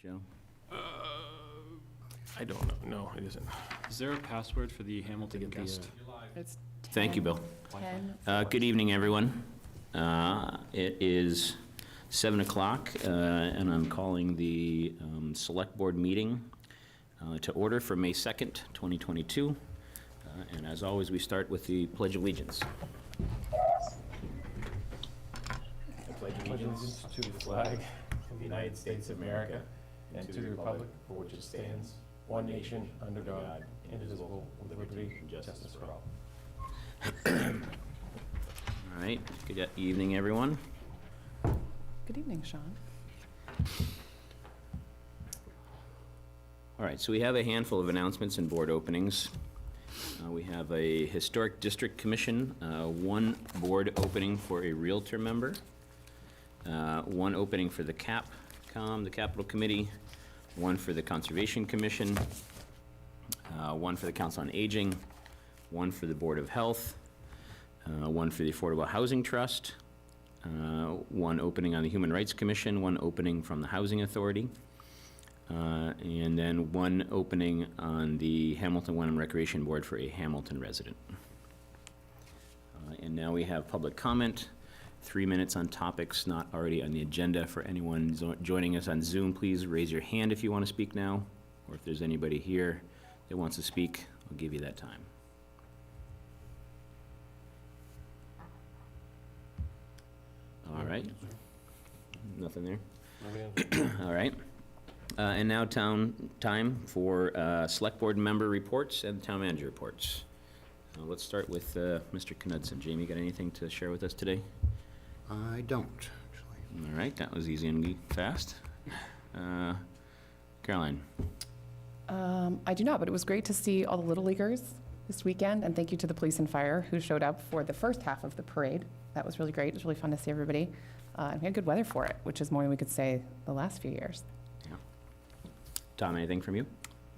Joe? I don't know. No, it isn't. Is there a password for the Hamilton Get the, guest? It's Thank you, Bill. 10. Good evening, everyone. It is 7 o'clock, and I'm calling the Select Board meeting to order for May 2nd, 2022. And as always, we start with the Pledge of Allegiance. I pledge allegiance to the flag of the United States of America and to the republic for which it stands, one nation, under God, indivisible, with liberty and justice for all. All right, good evening, everyone. Good evening, Sean. All right, so we have a handful of announcements and board openings. We have a Historic District Commission, one board opening for a Realtor member, one opening for the CAPCOM, the Capital Committee, one for the Conservation Commission, one for the Council on Aging, one for the Board of Health, one for the Affordable Housing Trust, one opening on the Human Rights Commission, one opening from the Housing Authority, and then one opening on the Hamilton Wenham Recreation Board for a Hamilton resident. And now we have public comment, 3 minutes on topics not already on the agenda. For anyone joining us on Zoom, please raise your hand if you want to speak now, or if there's anybody here that wants to speak, I'll give you that time. All right. Nothing there? All right. And now time for Select Board member reports and Town Manager reports. Let's start with Mr. Knudsen. Jamie, got anything to share with us today? I don't, actually. All right, that was easy and fast. Caroline? I do not, but it was great to see all the Little Leaguers this weekend, and thank you to the police and fire who showed up for the first half of the parade. That was really great. It was really fun to see everybody. And we had good weather for it, which is more than we could say the last few years. Yeah. Tom, anything from you?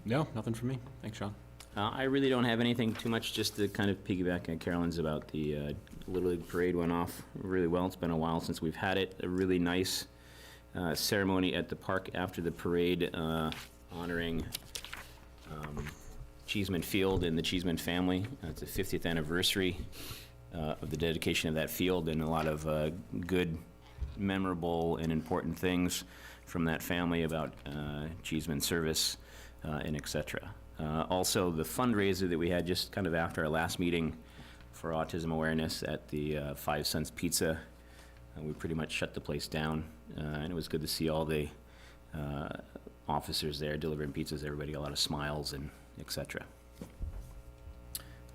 No, nothing for me. Thanks, Sean. I really don't have anything too much, just to kind of piggyback on Carolyn's about the Little League Parade went off really well. It's been a while since we've had it. A really nice ceremony at the park after the parade, honoring Cheeseman Field and the Cheeseman family. It's the 50th anniversary of the dedication of that field, and a lot of good, memorable, and important things from that family about Cheeseman service and et cetera. Also, the fundraiser that we had just kind of after our last meeting for autism awareness at the 5 Cents Pizza, we pretty much shut the place down, and it was good to see all the officers there delivering pizzas. Everybody got a lot of smiles and et cetera.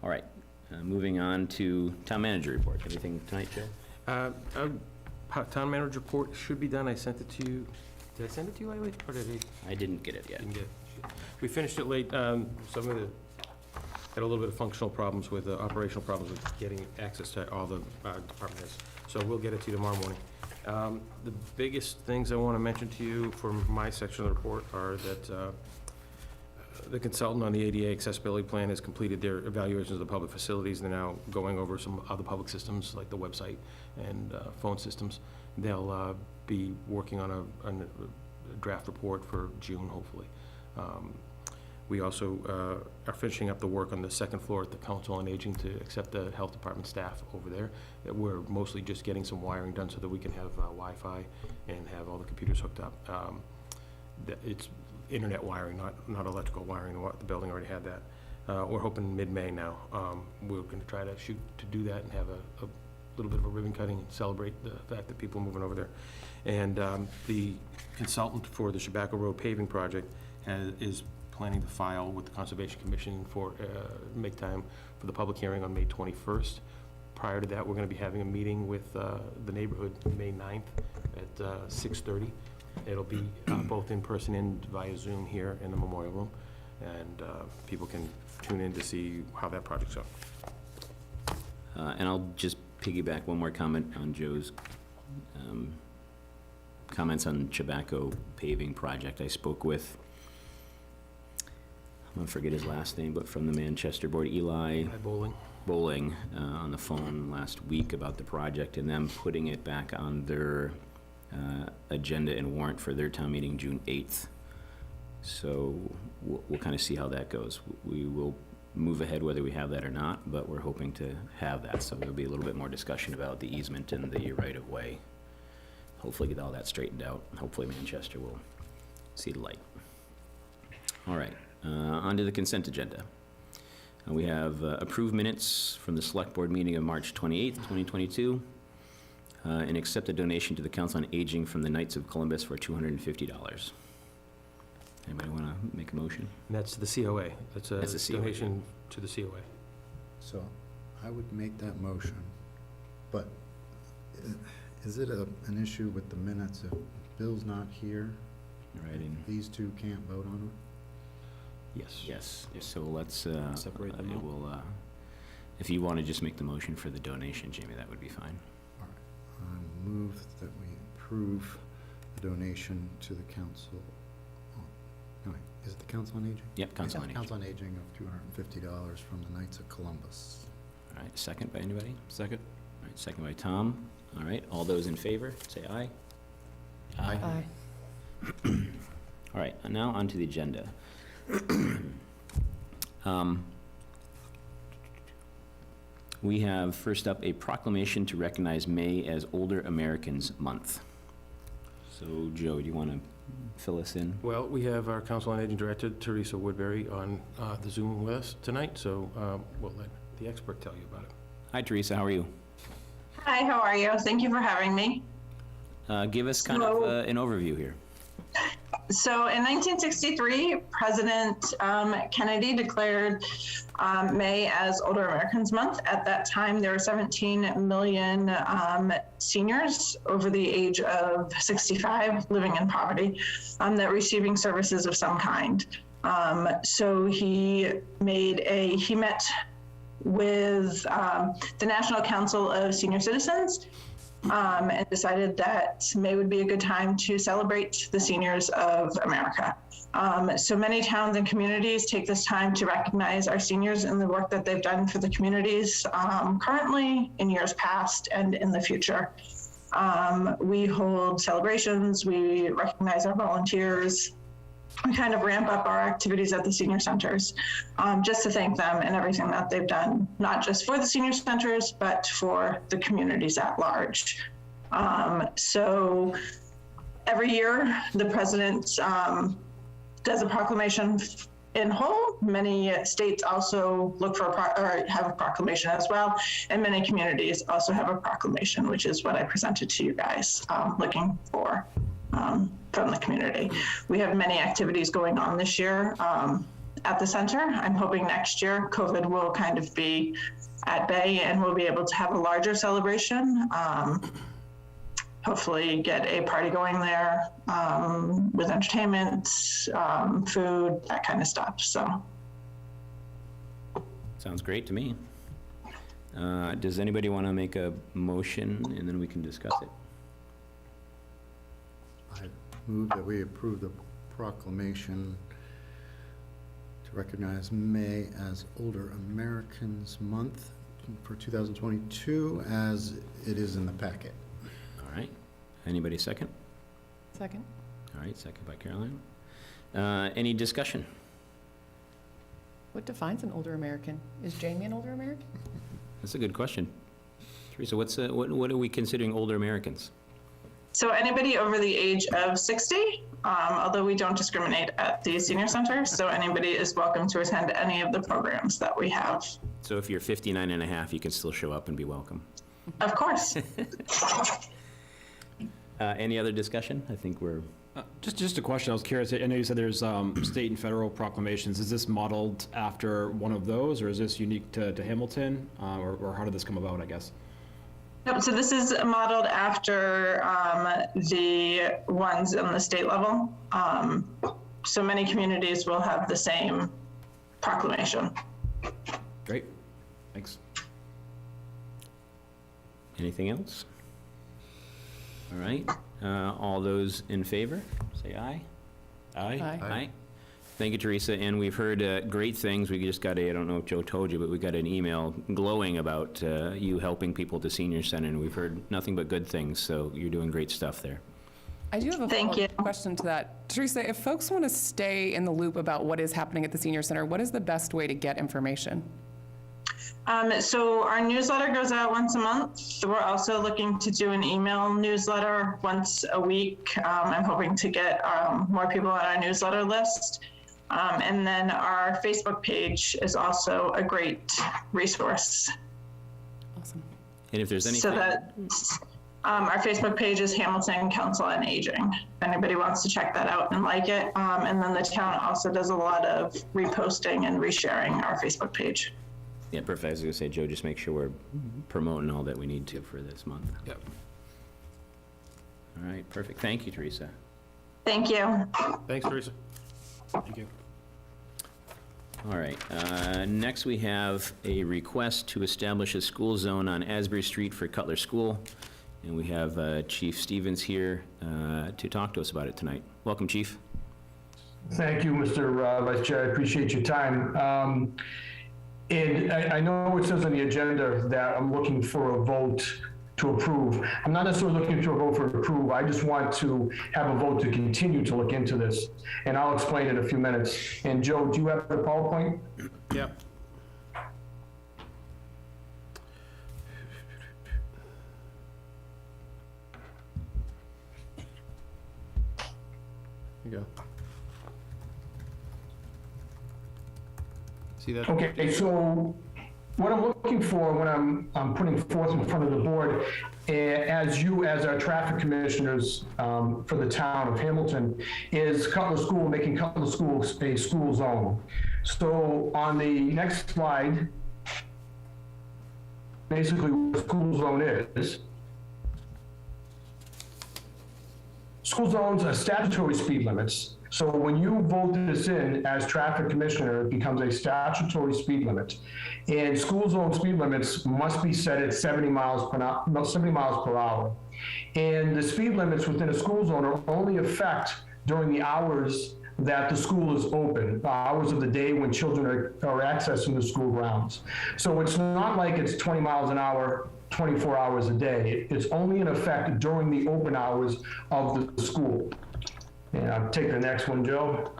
All right, moving on to Town Manager report. Anything tonight, Joe? Town manager report should be done. I sent it to you. Did I send it to you lately? Or did I didn't get it yet. Didn't get it. We finished it late. Some of the, had a little bit of functional problems with, operational problems with getting access to all the department heads. So we'll get it to you tomorrow morning. The biggest things I want to mention to you from my section of the report are that the consultant on the ADA accessibility plan has completed their evaluations of the public facilities. They're now going over some other public systems like the website and phone systems. They'll be working on a draft report for June, hopefully. We also are finishing up the work on the second floor at the Council on Aging to accept the health department staff over there. We're mostly just getting some wiring done so that we can have Wi-Fi and have all the computers hooked up. It's internet wiring, not electrical wiring. The building already had that. We're hoping mid-May now. We're going to try to shoot to do that and have a little bit of a ribbon cutting and celebrate the fact that people are moving over there. And the consultant for the Chabaco Road paving project is planning to file with the Conservation Commission for make time for the public hearing on May 21st. Prior to that, we're going to be having a meeting with the neighborhood May 9th at 6:30. It'll be both in person and via Zoom here in the Memorial Room, and people can tune in to see how that project's going. And I'll just piggyback one more comment on Joe's comments on Chabaco paving project. I spoke with, I'm gonna forget his last name, but from the Manchester board, Eli Bowling on the phone last week about the project and them putting it back on their agenda and warrant for their town meeting June 8th. So we'll kind of see how that goes. We will move ahead whether we have that or not, but we're hoping to have that. So there'll be a little bit more discussion about the easement and the right-of-way. Hopefully get all that straightened out. Hopefully Manchester will see the light. All right, on to the consent agenda. We have approved minutes from the Select Board meeting of March 28th, 2022, and accept a donation to the Council on Aging from the Knights of Columbus for $250. Anybody want to make a motion? And that's the COA. That's That's the a COA. donation to the COA. So I would make that motion, but is it an issue with the minutes if Bill's not here? Right, and These two can't vote on Yes. yes, Yeah. so let's, Separate them out. we'll, if you want to just make the motion for the donation, Jamie, that would be fine. it? All right. I move that we approve the donation to the council. Oh, no, wait, is it the Council on Aging? Yep, Council on Aging. Council on Aging of $250 from the Knights of Columbus. All right, second by anybody? Second? All right, second by Tom. All right, all those in favor, say aye. Aye. All right, and now on to the agenda. We have first up a proclamation to recognize May as Older Americans Month. So Joe, do you want to fill us in? Well, we have our Council on Aging Director, Teresa Woodbury, on the Zoom with us tonight, so we'll let the expert tell you about it. Hi Teresa, how are you? Hi, how are you? Thank you for having me. Give us kind of an overview here. So in 1963, President Kennedy declared May as Older Americans Month. At that time, there were 17 million seniors over the age of 65 living in poverty that were receiving services of some kind. So he met with the National Council of Senior Citizens and decided that May would be a good time to celebrate the seniors of America. So many towns and communities take this time to recognize our seniors and the work that they've done for the communities currently, in years past, and in the future. We hold celebrations, we recognize our volunteers, we kind of ramp up our activities at the senior centers just to thank them and everything that they've done, not just for the senior centers, but for the communities at large. So every year, the president does a proclamation in whole. Many states also look for or have a proclamation as well, and many communities also have a proclamation, which is what I presented to you guys, looking for from the community. We have many activities going on this year at the center. I'm hoping next year COVID will kind of be at bay and we'll be able to have a larger celebration. Hopefully get a party going there with entertainment, food, that kind of stuff. So. Sounds great to me. Does anybody want to make a motion and then we can discuss it? I move that we approve the proclamation to recognize May as Older Americans Month for 2022 as it is in the packet. All right. Anybody second? Second. All right, second by Caroline. Any discussion? What defines an older American? Is Jamie an older American? That's a good question. Teresa, what are we considering older Americans? So anybody over the age of 60, although we don't discriminate at the senior center, so anybody is welcome to attend any of the programs that we have. So if you're 59 and a half, you can still show up and be welcome. Of course. Any other discussion? I think we're, Just a question, I was curious, I know you said there's state and federal proclamations. Is this modeled after one of those, or is this unique to Hamilton? Or how did this come about, I guess? Yep, so this is modeled after the ones on the state level. So many communities will have the same proclamation. Great, thanks. anything else? All right, all those in favor, say aye. Aye. Aye. Thank you, Teresa, and we've heard great things. We just got I don't know if Joe told you, but we got an email glowing about you helping people at the senior center, and we've heard nothing but good things, so you're doing great stuff there. I do have a Thank follow-up you. question to that. Teresa, if folks want to stay in the loop about what is happening at the senior center, what is the best way to get information? So our newsletter goes out once a month. We're also looking to do an email newsletter once a week. I'm hoping to get more people on our newsletter list. And then our Facebook page is also a great resource. Awesome. And if there's So anything, that our Facebook page is Hamilton Council on Aging. If anybody wants to check that out and like it. And then the town also does a lot of reposting and resharing our Facebook page. yeah, perfect. I was gonna say, Joe, just make sure we're promoting all that we need to for this month. Yep. All right, perfect. Thank you, Teresa. Thank you. Thanks, Teresa. Thank you. All right, next we have a request to establish a school zone on Asbury Street for Cutler School. And we have Chief Stevens here to talk to us about it tonight. Welcome, Chief. Thank you, Mr. Vice Chair. I appreciate your time. And I know it says on the agenda that I'm looking for a vote to approve. I'm not necessarily looking for a vote for approve. I just want to have a vote to continue to look into this. And I'll explain in a few minutes. And Joe, do you have the PowerPoint? Yep. Here you go. See that? Okay, so what I'm looking for when I'm putting forth in front of the board, as our traffic commissioners for the town of Hamilton, is Cutler School, making Cutler School a school zone. So on the next slide, basically what the school zone is. School zones are statutory speed limits. So when you vote this in as traffic commissioner, it becomes a statutory speed limit. And school zone speed limits must be set at 70 miles per hour. And the speed limits within a school zone are only effect during the hours that the school is open, hours of the day when children are accessing the school grounds. So it's not like it's 20 miles an hour 24 hours a day. It's only in effect during the open hours of the school. And I'll take the next one, Joe.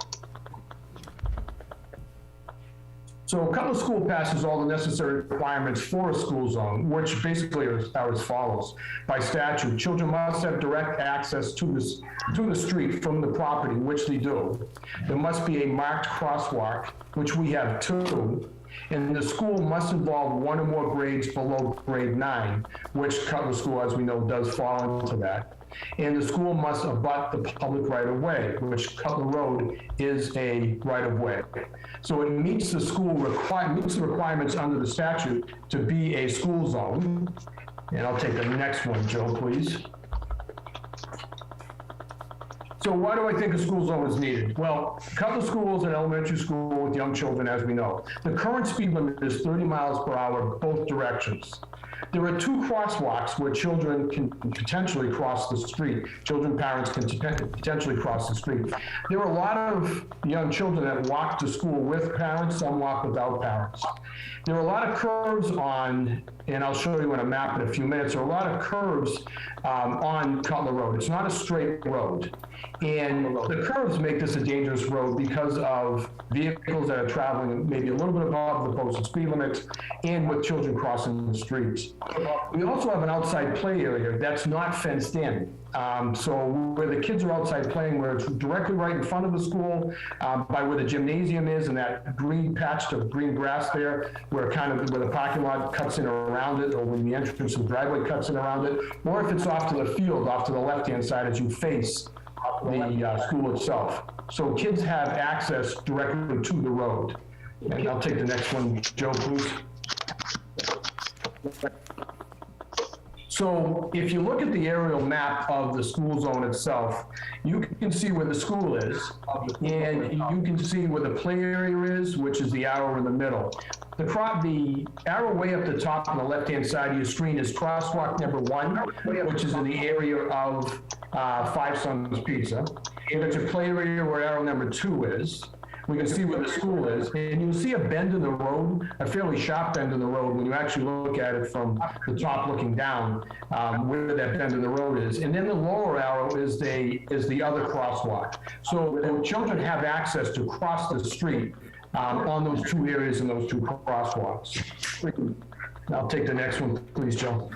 So Cutler School passes all the necessary requirements for a school zone, which basically are as follows. By statute, children must have direct access to the street from the property, which they do. There must be a marked crosswalk, which we have 2. And the school must involve 1 or more grades below grade 9, which Cutler School, as we know, does fall into that. And the school must abut the public right-of-way, which Cutler Road is a right-of-way. So it meets the meets the requirements under the statute to be a school zone. And I'll take the next one, Joe, please. So why do I think a school zone is needed? Well, Cutler School is an elementary school with young children, as we know. The current speed limit is 30 miles per hour, both directions. There are 2 crosswalks where children can potentially cross the street. Parents can potentially cross the street. There are a lot of young children that walk to school with parents, some walk without parents. There are a lot of curves on, and I'll show you on a map in a few minutes, there are a lot of curves on Cutler Road. It's not a straight road. And the curves make this a dangerous road because of vehicles that are traveling maybe a little bit above the posted speed limit and with children crossing the streets. We also have an outside play area that's not fenced in. So where the kids are outside playing, where it's directly right in front of the school, by where the gymnasium is and that green patch of green grass there, where the parking lot cuts in around it, or when the entrance of the driveway cuts in around it, or if it's off to the field, off to the left-hand side as you face the school itself. So kids have access directly to the road. And I'll take the next one, Joe, please. So if you look at the aerial map of the school zone itself, you can see where the school is, and you can see where the play area is, which is the arrow in the middle. The arrow way up the top on the left-hand side of your screen is crosswalk number 1, which is in the area of Five Sons Pizza. And it's a play area where arrow number 2 is. we can see where the school is. And you'll see a bend in the road, a fairly sharp bend in the road when you actually look at it from the top looking down, where that bend in the road is. And then the lower arrow is the other crosswalk. So the children have access to cross the street on those two areas and those two crosswalks. I'll take the next one, please, Joe.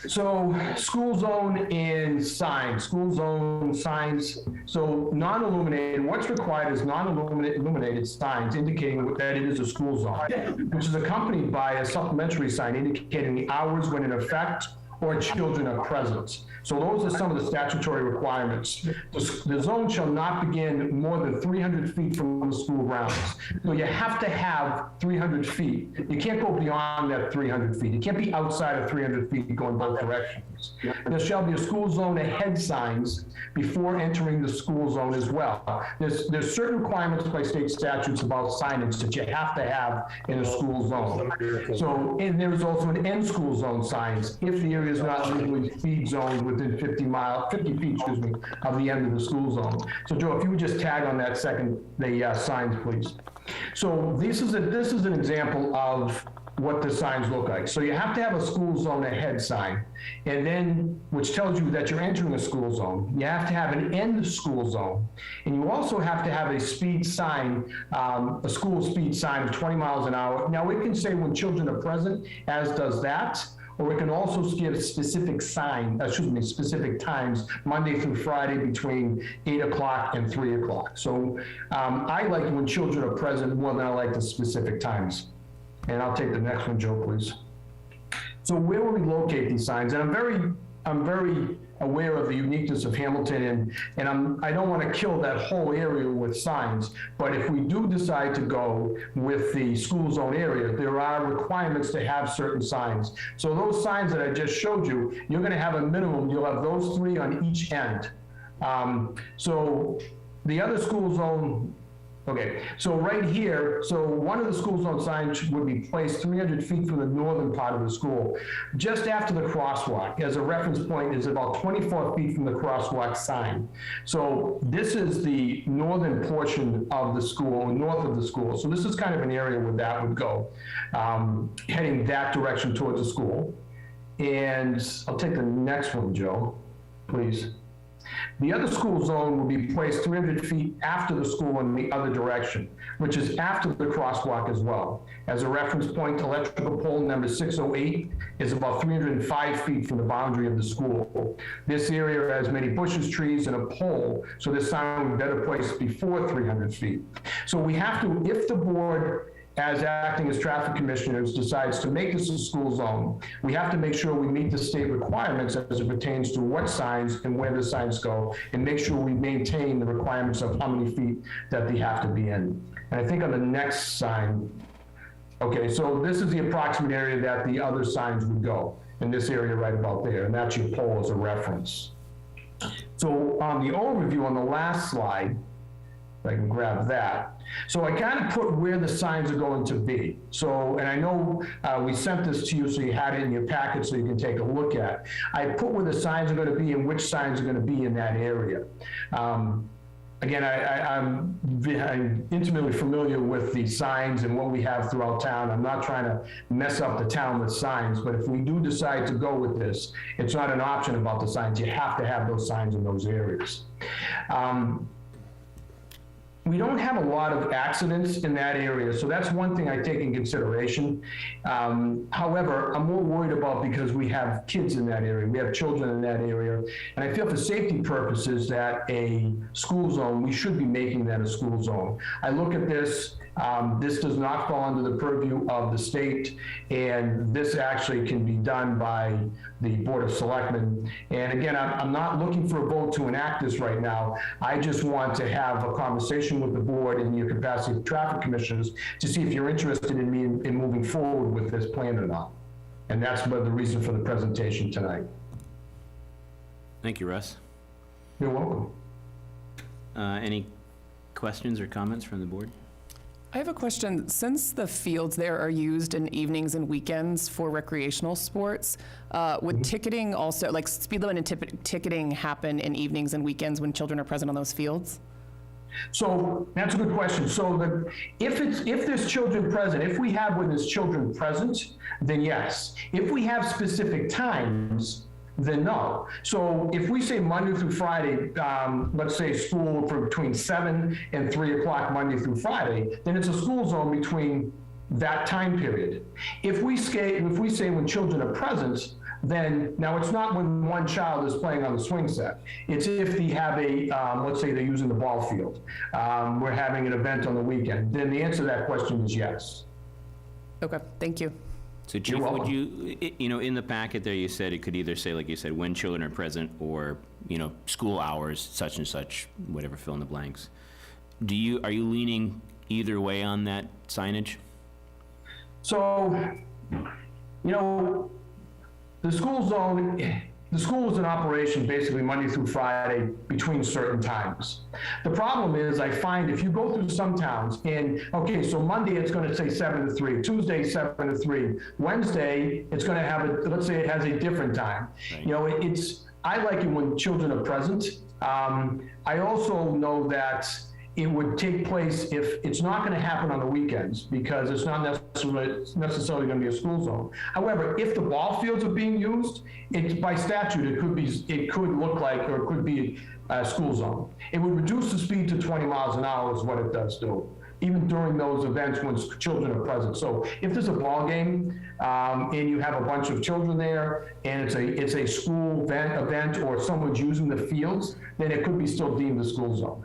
So, school zone and signs, school zone signs. So, non-illuminated, what's required is non-illuminated signs indicating that it is a school zone, which is accompanied by a supplementary sign indicating the hours when in effect or children are present. So those are some of the statutory requirements. The zone shall not begin more than 300 feet from the school grounds. So you have to have 300 feet. You can't go beyond that 300 feet. You can't be outside of 300 feet going both directions. There shall be a school zone ahead signs before entering the school zone as well. There's certain requirements by state statutes about signage that you have to have in a school zone. So, and there's also an end school zone signs if the area is not legally speed zoned within 50 feet, of the end of the school zone. So Joe, if you would just tag on that second, the signs, please. So this is an example of what the signs look like. So you have to have a school zone ahead sign, and then, which tells you that you're entering a school zone. You have to have an end school zone, and you also have to have a speed sign, a school speed sign of 20 miles an hour. Now it can say when children are present, as does that, or it can also give specific specific times, Monday through Friday between 8 o'clock and 3 o'clock. So I like when children are present more than I like the specific times. And I'll take the next one, Joe, please. So where will we locate these signs? And I'm very aware of the uniqueness of Hamilton, and I don't want to kill that whole area with signs, but if we do decide to go with the school zone area, there are requirements to have certain signs. So those signs that I just showed you, you're going to have a minimum, you'll have those 3 on each end. So the other school zone, okay, so right here, so one of the school zone signs would be placed 300 feet from the northern part of the school, just after the crosswalk. As a reference point is about 24 feet from the crosswalk sign. So this is the northern portion of the school, north of the school. So this is kind of an area where that would go, heading that direction towards the school. And I'll take the next one, Joe, please. The other school zone will be placed 300 feet after the school in the other direction, which is after the crosswalk as well. As a reference point, electrical pole number 608 is about 305 feet from the boundary of the school. This area has many bushes, trees, and a pole, so this sign would be better placed before 300 feet. So we have to, if the board, as acting as traffic commissioners, decides to make this a school zone, we have to make sure we meet the state requirements as it pertains to what signs and where the signs go, and make sure we maintain the requirements of how many feet that they have to be in. And I think on the next sign, okay, so this is the approximate area that the other signs would go, in this area right about there, and that's your pole as a reference. So on the overview on the last slide, if I can grab that. So I kind of put where the signs are going to be. So, and I know we sent this to you, so you had it in your packet so you can take a look at. I put where the signs are going to be and which signs are going to be in that area. Again, I'm intimately familiar with the signs and what we have throughout town. I'm not trying to mess up the town with signs, but if we do decide to go with this, it's not an option about the signs. You have to have those signs in those areas. We don't have a lot of accidents in that area, so that's one thing I take in consideration. However, I'm more worried about because we have kids in that area, we have children in that area, and I feel for safety purposes that a school zone, we should be making that a school zone. I look at this, this does not fall under the purview of the state, and this actually can be done by the Board of Selectmen. And again, I'm not looking for a vote to enact this right now. I just want to have a conversation with the board in your capacity of traffic commissioners to see if you're interested in me in moving forward with this plan or not. And that's the reason for the presentation tonight. Thank you, Russ. You're welcome. Any questions or comments from the board? I have a question. Since the fields there are used in evenings and weekends for recreational sports, would ticketing also, like speed limit and ticketing happen in evenings and weekends when children are present on those fields? So that's a good question. So if there's children present, if we have when there's children present, then yes. If we have specific times, then no. So if we say Monday through Friday, let's say school for between 7 and 3 o'clock Monday through Friday, then it's a school zone between that time period. If we say when children are present, then now it's not when one child is playing on the swing set. It's if they have let's say they're using the ball field. We're having an event on the weekend. Then the answer to that question is yes. Okay, thank you. So Chief, You're would welcome. you, in the packet there, you said it could either say, like you said, when children are present, or, school hours, such and such, whatever, fill in the blanks. Are you leaning either way on that signage? So, the school zone, the school is in operation basically Monday through Friday between certain times. The problem is I find if you go through some towns and, okay, so Monday it's going to say 7 to 3, Tuesday 7 to 3, Wednesday it's going to have let's say it has a different time. Right. I like it when children are present. I also know that it would take place if it's not going to happen on the weekends because it's not necessarily going to be a school zone. However, if the ball fields are being used, by statute, it could look like, or it could be a school zone. It would reduce the speed to 20 miles an hour is what it does do, even during those events when children are present. So if there's a ball game and you have a bunch of children there and it's a school event or someone's using the fields, then it could be still deemed a school zone.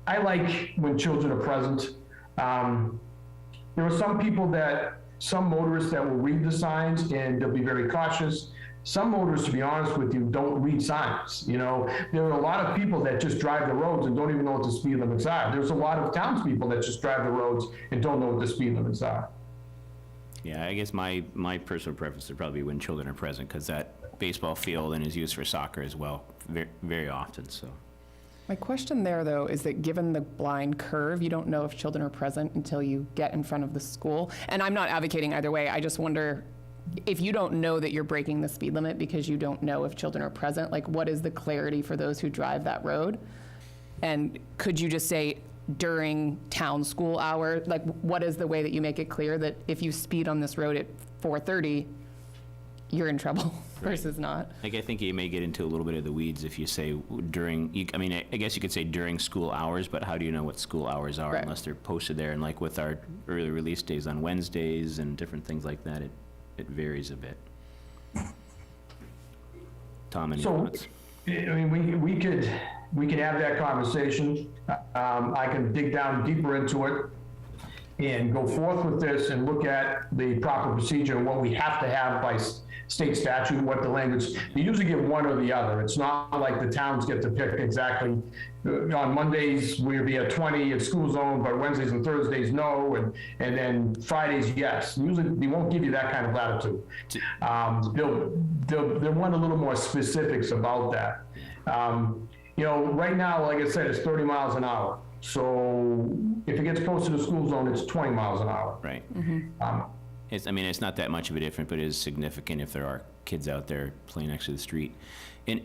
I like when children are present. There are some motorists that will read the signs and they'll be very cautious. Some motorists, to be honest with you, don't read signs. There are a lot of people that just drive the roads and don't even know what the speed limits are. There's a lot of townspeople that just drive the roads and don't know what the speed limits are. Yeah, I guess my personal preference would probably be when children are present, because that baseball field and is used for soccer as well, very, very often, so. My question there, though, is that given the blind curve, you don't know if children are present until you get in front of the school. And I'm not advocating either way. I just wonder if you don't know that you're breaking the speed limit because you don't know if children are present, like what is the clarity for those who drive that road? And could you just say during town school hour, like what is the way that you make it clear that if you speed on this road at 4:30, you're in trouble versus not? I think you may get into a little bit of the weeds if you say I guess you could say during school hours, but how do you know what school hours are Right. unless they're posted there? And like with our early release days on Wednesdays and different things like that, it varies a bit. Tom, any So, thoughts? we could have that conversation. I can dig down deeper into it and go forth with this and look at the proper procedure and what we have to have by state statute, what the language, they usually give one or the other. It's not like the towns get to pick exactly, on Mondays, we'll be at 20 at school zone, but Wednesdays and Thursdays, no, and then Fridays, yes. Usually, they won't give you that kind of latitude. They'll want a little more specifics about that. Right now, like I said, it's 30 miles an hour. So if it gets close to the school zone, it's 20 miles an hour. Right. Um, It's not that much of a difference, but it is significant if there are kids out there playing next to the street. And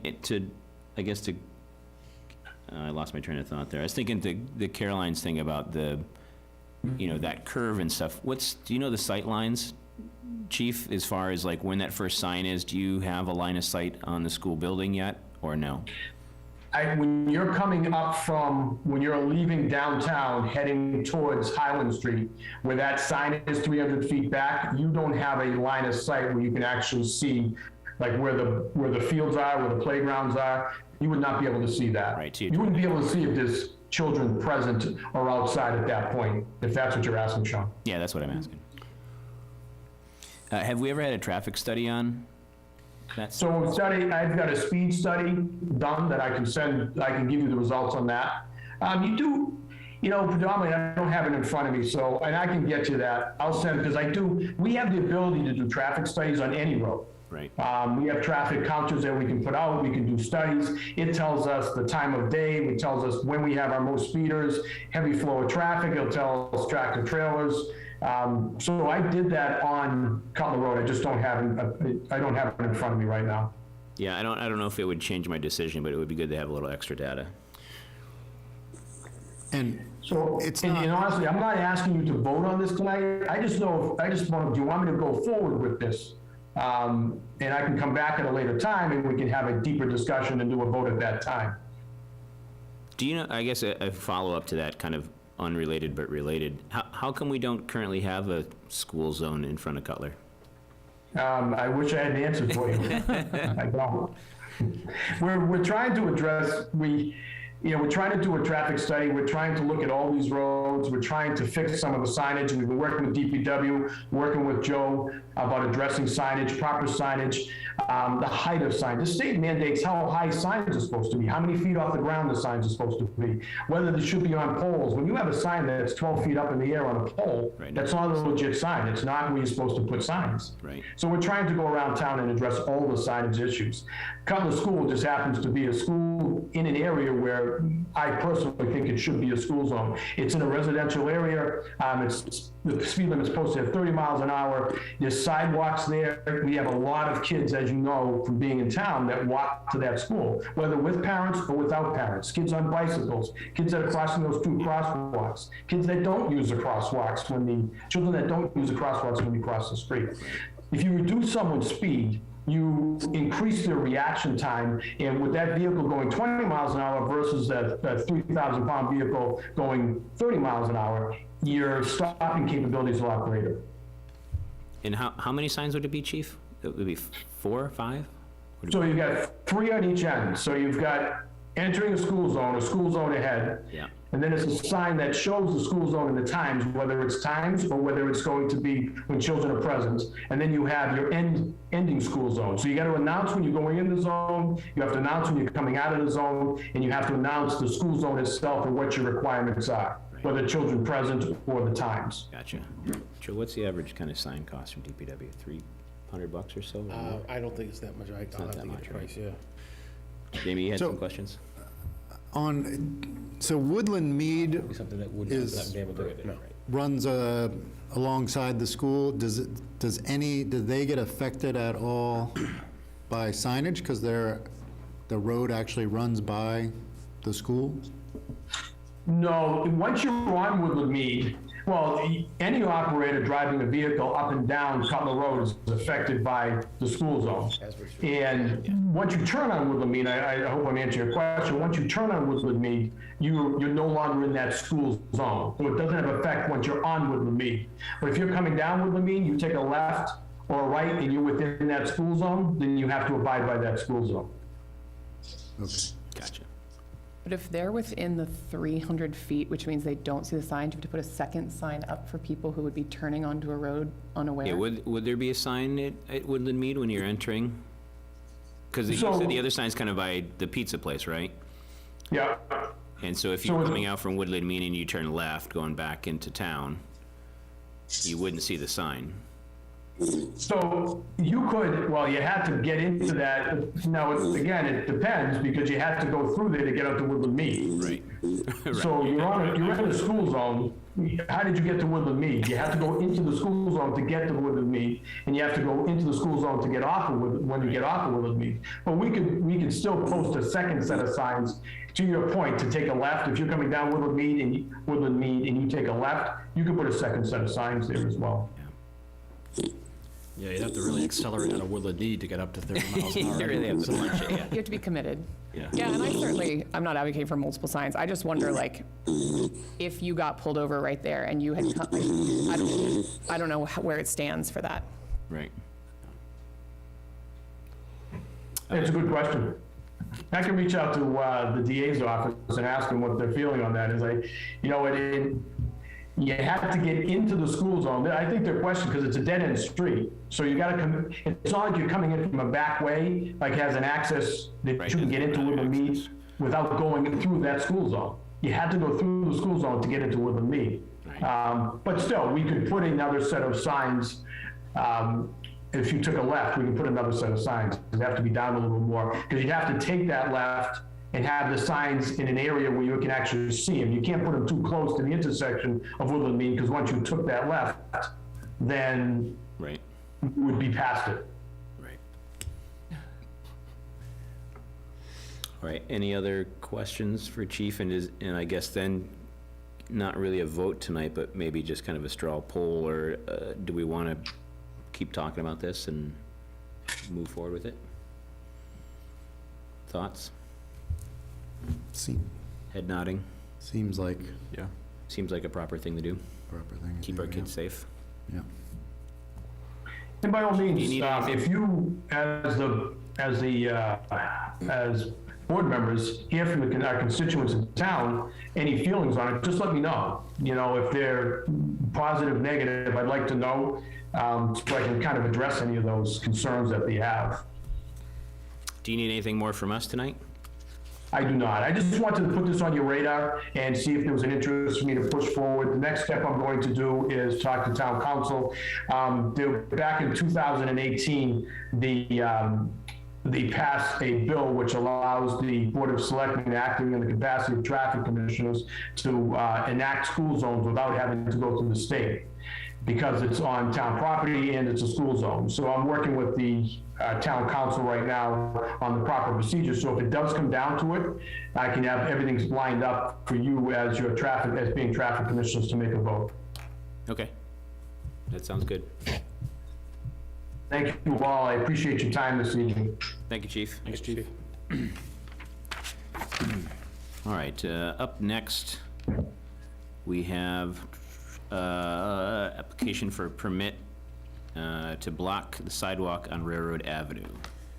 I lost my train of thought there. I was thinking the Caroline's thing about that curve and stuff. Do you know the sight lines, Chief, as far as like when that first sign is? Do you have a line of sight on the school building yet, or no? When you're coming up when you're leaving downtown, heading towards Highland Street, where that sign is 300 feet back, you don't have a line of sight where you can actually see like where the fields are, where the playgrounds are. You would not be able to see that. Right. You wouldn't be able to see if there's children present or outside at that point, if that's what you're asking, Sean. Yeah, that's what I'm asking. Have we ever had a traffic study on that? So I've got a speed study done that I can give you the results on that. Predominantly, I don't have it in front of me, and I can get you that. I'll send, because we have the ability to do traffic studies on any road. Right. We have traffic counters that we can put out, we can do studies. It tells us the time of day, it tells us when we have our most speeders, heavy flow of traffic, it'll tell us tractor trailers. So I did that on Cutler Road, I just don't have it in front of me right now. Yeah, I don't know if it would change my decision, but it would be good to have a little extra data. And So, It's and not- honestly, I'm not asking you to vote on this tonight. I just know, do you want me to go forward with this? And I can come back at a later time and we can have a deeper discussion and do a vote at that time. Do you know, I guess a follow-up to that, kind of unrelated but related, how come we don't currently have a school zone in front of Cutler? I wish I had an answer for you. I don't. We're trying to address, we're trying to do a traffic study. We're trying to look at all these roads. We're trying to fix some of the signage. We've been working with DPW, working with Joe about addressing signage, proper signage, the height of signs. The state mandates how high signs are supposed to be, how many feet off the ground the signs are supposed to be, whether they should be on poles. When you have a sign that's 12 feet up in the air on a pole, Right. that's not a legit sign. It's not where you're supposed to put signs. Right. So we're trying to go around town and address all the signage issues. Cutler School just happens to be a school in an area where I personally think it should be a school zone. It's in a residential area. The speed limit is supposed to have 30 miles an hour. There's sidewalks there. We have a lot of kids, as you know, from being in town that walk to that school, whether with parents or without parents. Kids on bicycles, kids that are crossing those two crosswalks, kids that don't use the crosswalks children that don't use the crosswalks when you cross the street. If you reduce someone's speed, you increase their reaction time, and with that vehicle going 20 miles an hour versus that 3,000-pound vehicle going 30 miles an hour, your stopping capability is a lot greater. And how many signs would it be, Chief? It would be 4 or 5? So you've got 3 on each end. So you've got entering a school zone ahead. Yeah. And then it's a sign that shows the school zone and the times, whether it's times or whether it's going to be when children are present. And then you have your ending school zone. So you got to announce when you're going in the zone, you have to announce when you're coming out of the zone, and you have to announce the school zone itself and what your requirements are, whether children present or the times. Gotcha. Joe, what's the average kind of sign cost from DPW? $300 or so? I don't think it's that much. I'll not have that to much, get a right? price, yeah. Jamie, you had So- some questions? so Woodland Mead Something that wouldn't Is- be able to do it, no. runs alongside the school. Do they get affected at all by signage? Because the road actually runs by the school? No, once you're on Woodland Mead, well, any operator driving a vehicle up and down Cutler Road is affected by the school zone. And once you turn on Woodland Mead, I hope I'm answering your question, once you turn on Woodland Mead, you're no longer in that school zone. So it doesn't have effect once you're on Woodland Mead. But if you're coming down Woodland Mead, you take a left or a right and you're within that school zone, then you have to abide by that school zone. Okay. Gotcha. But if they're within the 300 feet, which means they don't see the sign, do you have to put a second sign up for people who would be turning onto a road unaware? Yeah, would there be a sign at Woodland Mead when you're entering? Because you So- said the other sign's kind of by the pizza place, right? Yeah. And so if So you're is it- coming out from Woodland Mead and you turn left, going back into town, you wouldn't see the sign. So you could, well, you had to get into that. Now, again, it depends because you had to go through there to get out to Woodland Mead. Right. So you're in a school zone. How did you get to Woodland Mead? You have to go into the school zone to get to Woodland Mead, and you have to go into the school zone to get off of when you get off of Woodland Mead. But we could still post a second set of signs. To your point, to take a left, if you're coming down Woodland Mead and you take a left, you could put a second set of signs there as well. Yeah, you'd have to really accelerate on a Woodland Mead to get up to 30 miles an hour. You really have to punch it, yeah. You have to be committed. Yeah. Yeah, and I'm not advocating for multiple signs. I just wonder, like, if you got pulled over right there and you had, I don't know where it stands for that. Right. It's a good question. I can reach out to the DA's office and ask them what their feeling on that is. You have to get into the school zone. I think their question, because it's a dead-end street, so you gotta come, it's not like you're coming in from a back way, like has an access that Right, you can get into there's Woodland Mead access. without going through that school zone. You had to go through the school zone to get into Woodland Mead. But still, we could put another set of signs. If you took a left, we can put another set of signs. It'd have to be down a little more, because you'd have to take that left and have the signs in an area where you can actually see them. You can't put them too close to the intersection of Woodland Mead, because once you took that left, then Right. you would be past it. Right. All right, any other questions for Chief? And I guess then, not really a vote tonight, but maybe just kind of a straw poll, or do we want to keep talking about this and move forward with it? Thoughts? Head nodding. Seems like Yeah. Seems like a proper thing to do. proper thing. to Keep do, our yeah. kids safe. Yeah. And by all Do you means, need anything? if you, as board members, hear from our constituents in town, any feelings on it, just let me know. You know, if they're positive, negative, I'd like to know, so I can kind of address any of those concerns that they have. Do you need anything more from us tonight? I do not. I just wanted to put this on your radar and see if there was an interest for me to push forward. The next step I'm going to do is talk to town council. Back in 2018, they passed a bill which allows the Board of Selectmen acting in the capacity of traffic commissioners to enact school zones without having to go through the state, because it's on town property and it's a school zone. So I'm working with the town council right now on the proper procedure. So if it does come down to it, I can have everything lined up for you as your as being traffic commissioners to make a vote. Okay. That sounds good. Thank you all. I appreciate your time this evening. Thank you, Chief. Thanks, Chief. All right, up next, we have application for a permit to block the sidewalk on Railroad Avenue.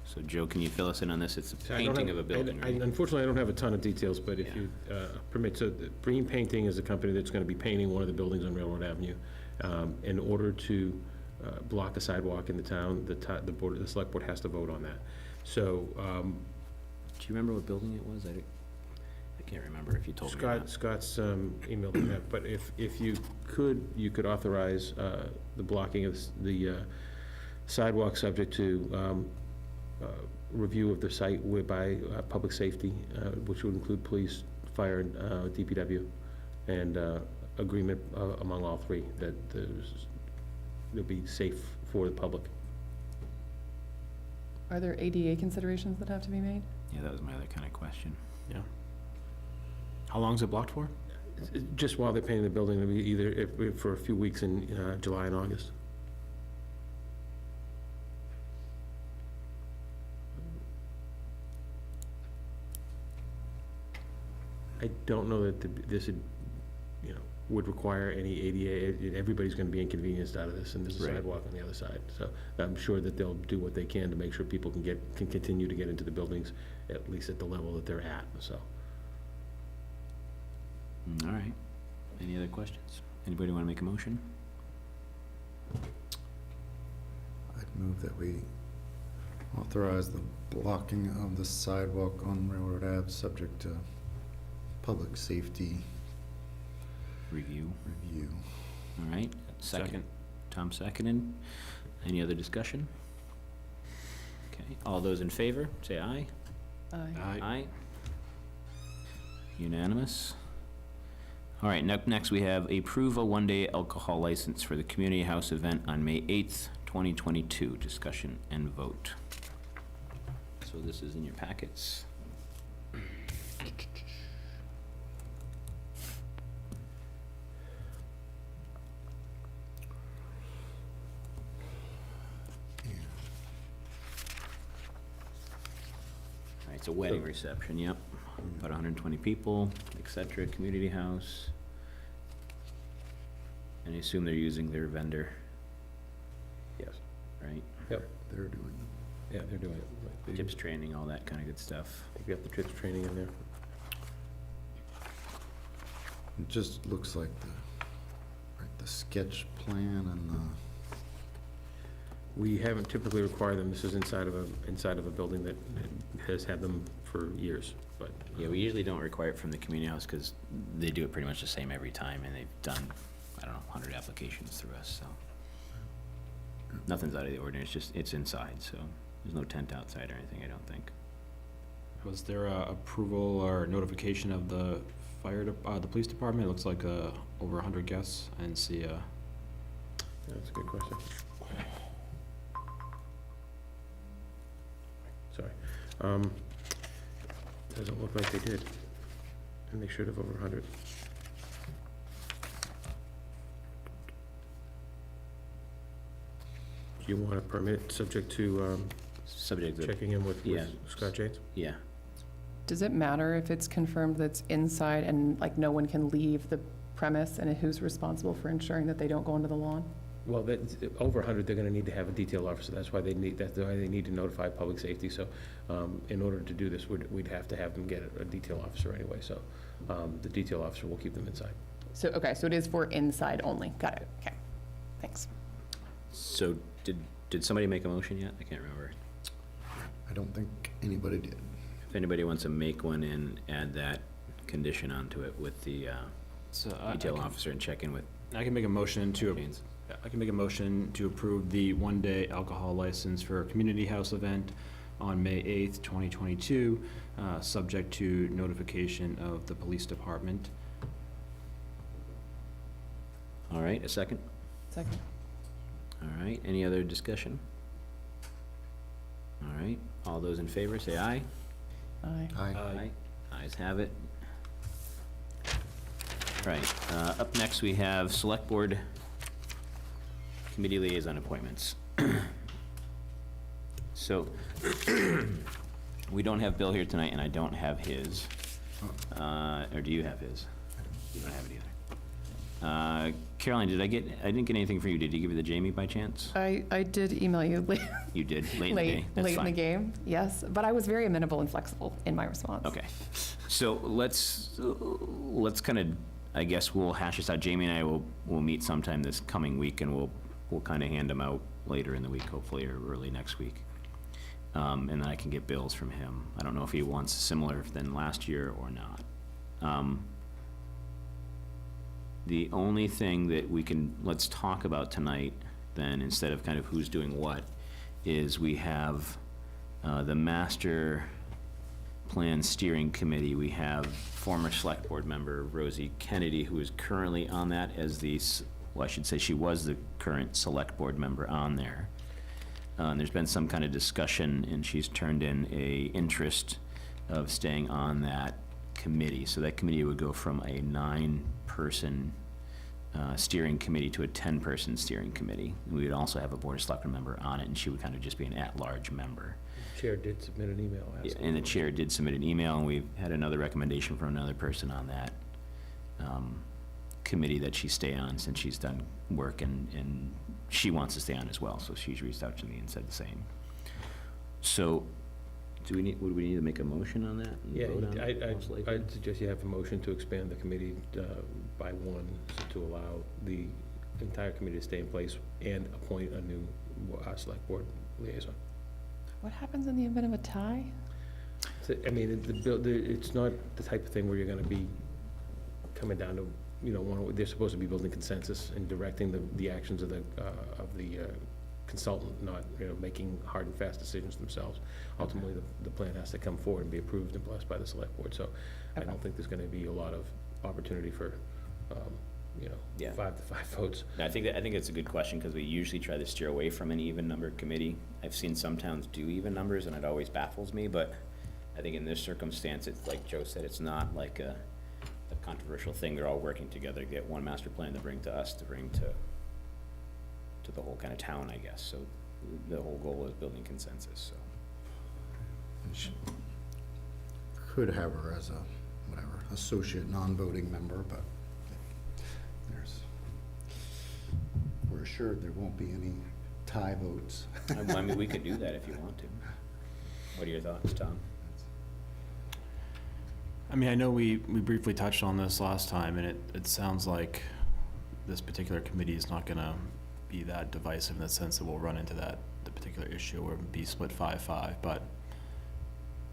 So Joe, can you fill us in on this? It's a I don't painting have- of a building, I- right? Unfortunately, I don't have a ton of details, but if Yeah. you permit, so Green Painting is a company that's going to be painting one of the buildings on Railroad Avenue. In order to block a sidewalk in the town, the board, the select board has to vote on that. So Do you remember what building it was? I can't remember if you told me or not. Scott's emailed me that, but if you could authorize the blocking of the sidewalk subject to review of the site by public safety, which would include police, fire, and DPW, and agreement among all three that it'll be safe for the public. Are there ADA considerations that have to be made? Yeah, that was my other kind of question. Yeah. How long is it blocked for? Just while they're painting the building, it'll be either for a few weeks in July and August. I don't know that this would require any ADA. Everybody's gonna be inconvenienced out of this, and there's a Right. sidewalk on the other side. So I'm sure that they'll do what they can to make sure people can continue to get into the buildings, at least at the level that they're at, so. All right. Any other questions? Anybody want to make a motion? I'd move that we authorize the blocking of the sidewalk on Railroad Ave, subject to public safety Review. review. All right. Second. Tom seconded. Any other discussion? Okay. All those in favor, say aye. Aye. Aye. Unanimous. All right, next we have approve a one-day alcohol license for the Community House event on May 8th, 2022. Discussion and vote. So this is in your packets. All right, it's a wedding reception, yep. About 120 people, et cetera, community house. And I assume they're using their vendor, Yes. right? They're doing Yeah, they're doing it. Right. Tips training, all that kind of good stuff. I think we got the trips training in there. it. Just looks like the sketch plan and the, We haven't typically required them. This is inside of a building that has had them for years, but. Yeah, we usually don't require it from the community house because they do it pretty much the same every time, and they've done, I don't know, 100 applications through us, so. Nothing's out of the ordinary, it's inside, so there's no tent outside or anything, I don't think. Was there a approval or notification of the the police department? It looks like over 100 guests. I didn't see That's a good question. Sorry. Doesn't look like they did. And they should have over 100. you want to permit, subject to Subject to, checking in with Yeah. Scott James? yeah. Does it matter if it's confirmed that's inside and like no one can leave the premise, and who's responsible for ensuring that they don't go onto the lawn? Well, over 100, they're going to need to have a detail officer. That's why they need to notify public safety. So in order to do this, we'd have to have them get a detail officer anyway. So the detail officer will keep them inside. So, okay, so it is for inside only. Got it. Okay. Thanks. So did somebody make a motion yet? I can't remember. I don't think anybody did. If anybody wants to make one and add that condition onto it with the So detail officer and check in with I can make a motion to, James. I can make a motion to approve the one-day alcohol license for a community house event on May 8th, 2022, subject to notification of the police department. All right, a second? Second. All right, any other discussion? All right, all those in favor, say aye. Aye. Aye. Ayes have it. All right, up next, we have Select Board Committee Liaison Appointments. So, we don't have Bill here tonight, and I don't have his. Or do you have his? You don't have it either. Caroline, I didn't get anything from you. Did he give you the Jamie by chance? I did email you late, You did, late in the day. That's late in the fine. game, yes, but I was very amenable and flexible in my response. Okay, so let's kind of, I guess we'll hash this out. Jamie and I will meet sometime this coming week, and we'll kind of hand them out later in the week, hopefully, or early next week. And then I can get bills from him. I don't know if he wants similar than last year or not. The only thing that let's talk about tonight, then, instead of kind of who's doing what, is we have the master plan steering committee. We have former select board member Rosie Kennedy, who is currently on that as I should say she was the current select board member on there. And there's been some kind of discussion, and she's turned in a interest of staying on that committee. So that committee would go from a 9-person steering committee to a 10-person steering committee. We would also have a board of selectmen member on it, and she would kind of just be an at-large member. Chair did submit an email asking. And the chair did submit an email, and we've had another recommendation from another person on that committee that she stay on, since she's done work, and she wants to stay on as well, so she's reached out to me and said the same. So, would we need to make a motion on that? and Yeah, vote on it, most likely? I'd suggest you have a motion to expand the committee by one, to allow the entire committee to stay in place and appoint a new select board liaison. What happens in the event of a tie? I mean, it's not the type of thing where you're gonna be coming down to, they're supposed to be building consensus and directing the actions of the consultant, not, making hard and fast decisions themselves. Ultimately, the plan has to come forward and be approved and blessed by the select board, so I don't think there's gonna be a lot of opportunity for, Yeah. 5 to 5 votes. I think it's a good question, because we usually try to steer away from an even number committee. I've seen some towns do even numbers, and it always baffles me, but I think in this circumstance, it's like Joe said, it's not like a controversial thing. They're all working together to get one master plan to bring to us, to bring to the whole kind of town, I guess. So the whole goal is building consensus, so. And she could have her as a, whatever, associate non-voting member, but we're assured there won't be any tie votes. I mean, we could do that if you want to. What are your thoughts, Tom? I mean, I know we briefly touched on this last time, and it sounds like this particular committee is not gonna be that divisive in the sense that we'll run into the particular issue or be split 5-5, but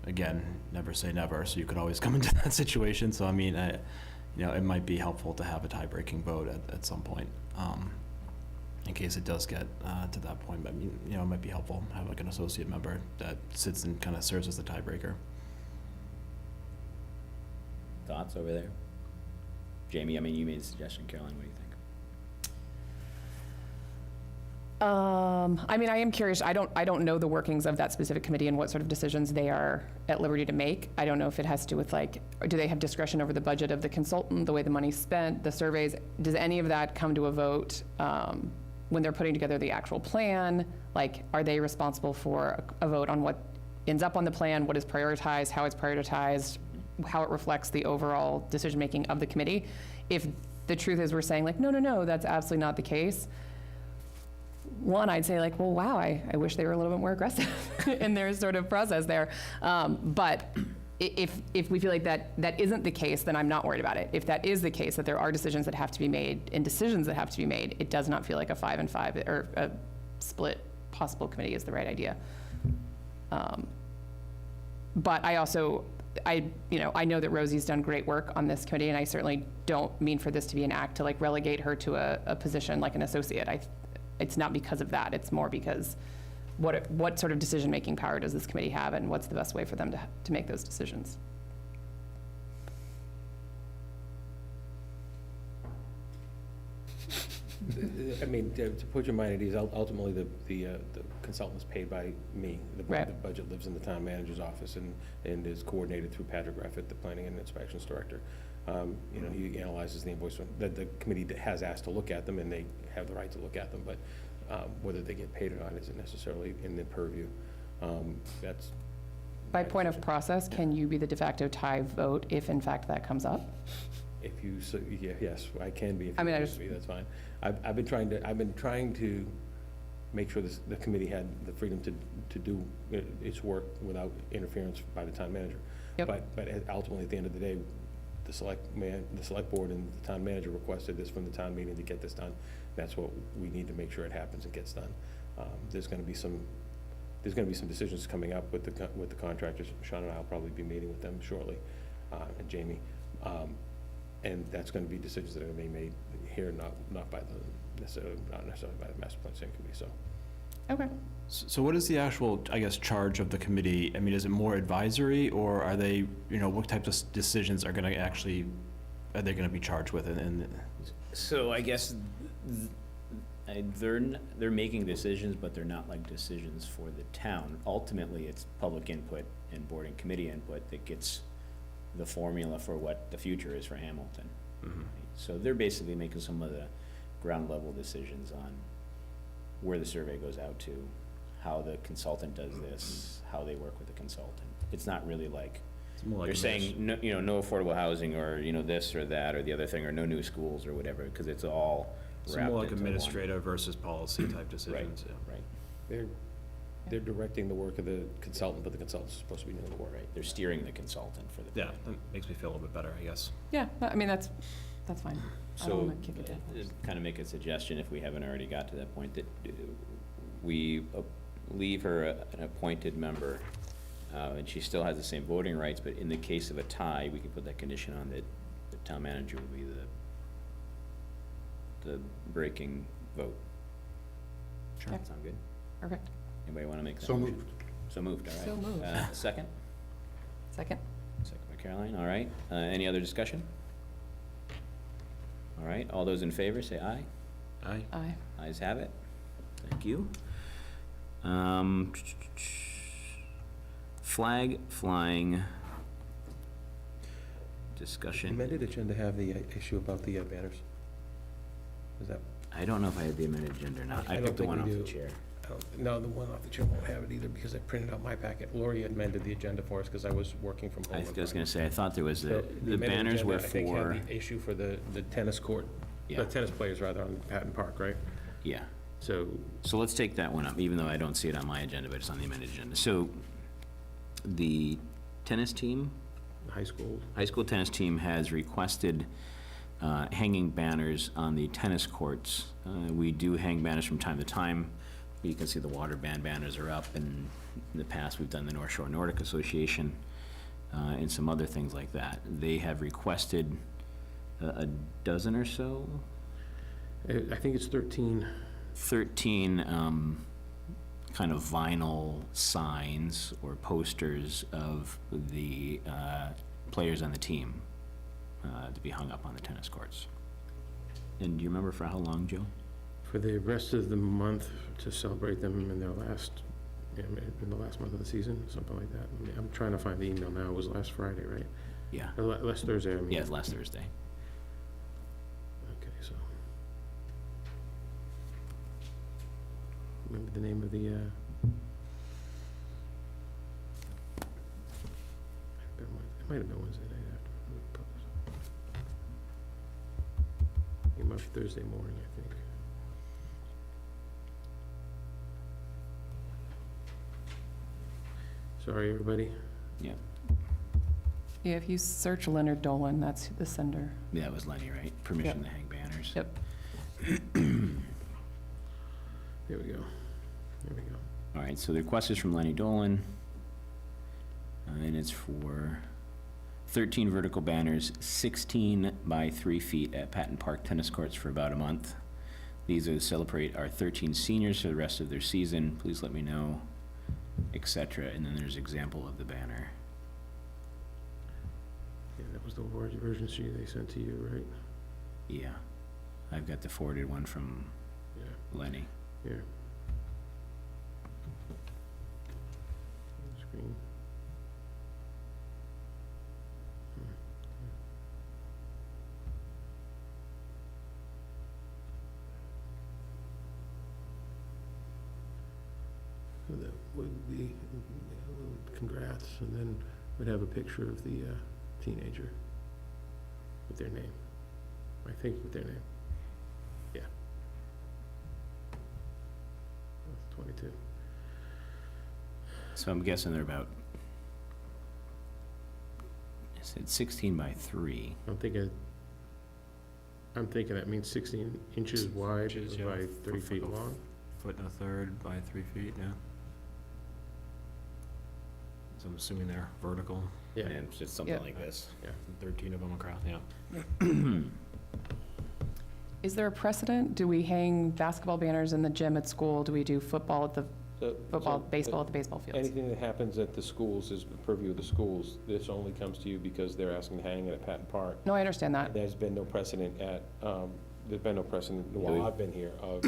again, never say never, so you could always come into that situation. So I mean, it might be helpful to have a tie-breaking vote at some point, in case it does get to that point. But I mean, it might be helpful to have like an associate member that sits and kind of serves as the tiebreaker. Thoughts over there? Jamie, I mean, you made a suggestion. Caroline, what do you think? I mean, I am curious. I don't know the workings of that specific committee and what sort of decisions they are at liberty to make. I don't know if it has to do with do they have discretion over the budget of the consultant, the way the money's spent, the surveys? Does any of that come to a vote when they're putting together the actual plan, like, are they responsible for a vote on what ends up on the plan, what is prioritized, how it's prioritized, how it reflects the overall decision-making of the committee? If the truth is we're saying like, no, no, no, that's absolutely not the case, one, I'd say like, well, wow, I wish they were a little bit more aggressive in their sort of process there. But if we feel like that isn't the case, then I'm not worried about it. If that is the case, that there are decisions that have to be made and decisions that have to be made, it does not feel like a 5 and 5 or a split possible committee is the right idea. But I also, I know that Rosie's done great work on this committee, and I certainly don't mean for this to be an act to like relegate her to a position like an associate. It's not because of that. It's more because what sort of decision-making power does this committee have, and what's the best way for them to make those decisions? I mean, to put your mind at ease, ultimately, the consultant is paid by me. Right. The budget lives in the town manager's office and is coordinated through Patrick Graffett, the planning and inspections director. He analyzes the invoice. The committee has asked to look at them, and they have the right to look at them, but whether they get paid or not isn't necessarily in the purview. That's. By point of process, can you be the de facto tie vote if in fact that comes up? If you, so, yeah, yes, I can be. If I mean, you I choose just- to be, that's fine. I've been trying to make sure the committee had the freedom to do its work without interference by the town manager. Yep. But ultimately, at the end of the day, the select board and the town manager requested this from the town meeting to get this done. That's what we need to make sure it happens and gets done. There's gonna be some decisions coming up with the contractors. Sean and I will probably be meeting with them shortly, and Jamie. And that's gonna be decisions that are gonna be made here, not necessarily by the master plan standing committee, so. Okay. So what is the actual, I guess, charge of the committee? I mean, is it more advisory, or are they, what types of decisions are they gonna be charged with? And So I guess they're making decisions, but they're not like decisions for the town. Ultimately, it's public input and board and committee input that gets the formula for what the future is for Hamilton. So they're basically making some of the ground level decisions on where the survey goes out to, how the consultant does this, how they work with the consultant. It's not really like, it's more like they're saying, no, no affordable housing, or, this or that, or the other thing, or no new schools, or whatever, because it's all it's wrapped more like into one. administrative versus policy type decisions. Yeah. Right, They're directing the work of the consultant, but the consultant's supposed to be doing the work. right. They're steering the consultant for the. Yeah, that makes me feel a little bit better, I guess. Yeah, I mean, that's fine. I don't So, wanna kick it down. kind of make a suggestion, if we haven't already got to that point, that we leave her an appointed member, and she still has the same voting rights, but in the case of a tie, we could put that condition on that the town manager will be the breaking vote. Sure. Sound good? Perfect. Anybody want to make that? So motion? moved. So moved, all right. So moved. Second? Second? Second by Caroline, all right. Any other discussion? All right, all those in favor, say aye. Aye. Aye. Ayes have it. Thank you. Flag flying discussion. Amended agenda have the issue about the banners? Is that? I don't know if I had the amended agenda or not. I I don't picked the think one off we the do. chair. No, the one off the chair won't have it either, because I printed out my packet. Lori amended the agenda for us, because I was working from home. I on was Friday. gonna say, I thought there was So the amended banners were agenda, I think, for, had the issue for the tennis court, Yeah. the tennis players, rather, on Patton Park, right? yeah. So, So let's take that one up, even though I don't see it on my agenda, but it's on the amended agenda. So the tennis team, the high school, high school tennis team has requested hanging banners on the tennis courts. We do hang banners from time to time. You can see the water banners are up, and in the past, we've done the North Shore Nordic Association and some other things like that. They have requested a dozen or so, I think it's 13. 13 kind of vinyl signs or posters of the players on the team to be hung up on the tennis courts. And do you remember for how long, Joe? For the rest of the month, to celebrate them in the last month of the season, something like that. I mean, I'm trying to find the email now. It was last Friday, right? Yeah, Or last Thursday, I mean. yeah, it's last Thursday. Okay, so. remember the name of the, it might have been Wednesday night after. It might be Thursday morning, I think. Sorry, everybody. Yeah, Yeah, if you search Leonard Dolan, that's the sender. yeah, it was Lenny, right? Permission to hang banners. Yep. There we go. There we go. All right, so the request is from Lenny Dolan, and it's for 13 vertical banners, 16 by 3 feet at Patton Park Tennis Courts for about a month. These are to celebrate our 13 seniors for the rest of their season. Please let me know, etc. And then there's example of the banner. Yeah, that was the version sheet they sent to you, right? Yeah, I've got the forwarded one from Yeah, Lenny. here. Screen. So that would be, congrats, and then we'd have a picture of the teenager with their name. I think with their name. Yeah. That's 22. So I'm guessing they're about, I said 16 by 3. I'm thinking that means 16 inches wide Inches, yeah. by 30 feet long. Foot and a third by 3 feet, yeah. So I'm assuming they're vertical, Yeah, And it's just something Yeah. like this. 13 of them across, yeah. Is there a precedent? Do we hang basketball banners in the gym at school? Do we do football at the baseball at the baseball fields? Anything that happens at the schools is the purview of the schools. This only comes to you because they're asking to hang it at Patton Park. No, I understand that. There's been no precedent there's been no precedent Yeah, while we- I've been here of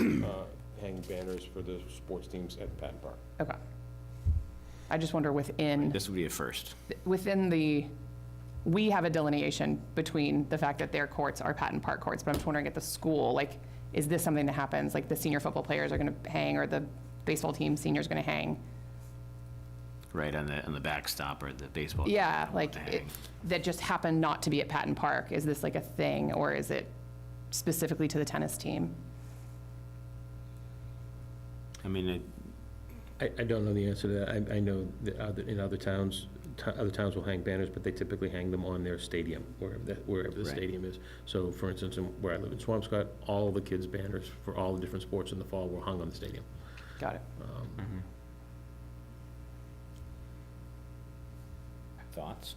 hanging banners for the sports teams at Patton Park. Okay. I just wonder within This would be a first. we have a delineation between the fact that their courts are Patton Park courts, but I'm just wondering at the school, like, is this something that happens? Like the senior football players are gonna hang, or the baseball team senior's gonna hang? Right on the backstop or the baseball. Yeah, field, like, to it, hang. that just happened not to be at Patton Park. Is this like a thing, or is it specifically to the tennis team? I mean, I don't know the answer to that. I know that in other towns will hang banners, but they typically hang them on their stadium, wherever the Right. stadium is. So for instance, where I live in Swampscott, all the kids' banners for all the different sports in the fall were hung on the stadium. Got it. thoughts?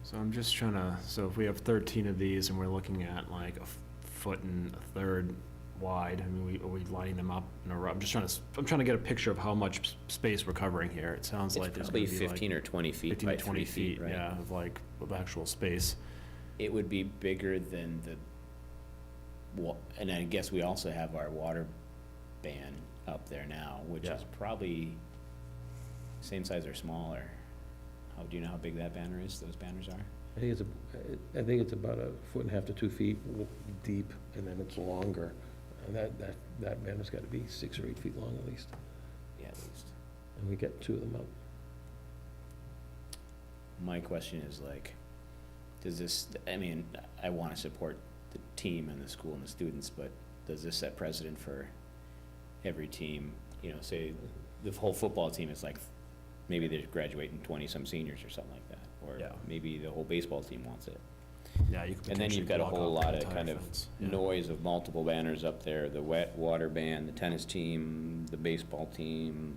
So I'm just trying to, so if we have 13 of these and we're looking at like a foot and a third wide, I mean, are we lining them up in a row? I'm trying to get a picture of how much space we're covering here. It sounds like It's there's probably gonna be 15 like or 20 feet 15 by to 20 3 feet, right? yeah, of actual space. It would be bigger than and I guess we also have our water ban up there now, which Yeah. is probably same size or smaller. Do you know how big that banner is, those banners are? I think it's about 1.5 to 2 feet deep, and then it's longer. And that banner's gotta be 6 or 8 feet long at least, Yeah, at least. and we get 2 of them up. My question is like, does this, I mean, I want to support the team and the school and the students, but does this set precedent for every team? You know, say the whole football team is like, maybe they're graduating 20-some seniors or something like that. Or Yeah. maybe the whole baseball team wants it. Yeah, you could And then you've potentially got a block whole off the lot of entire kind of fence. Yeah. noise of multiple banners up there, the wet water ban, the tennis team, the baseball team,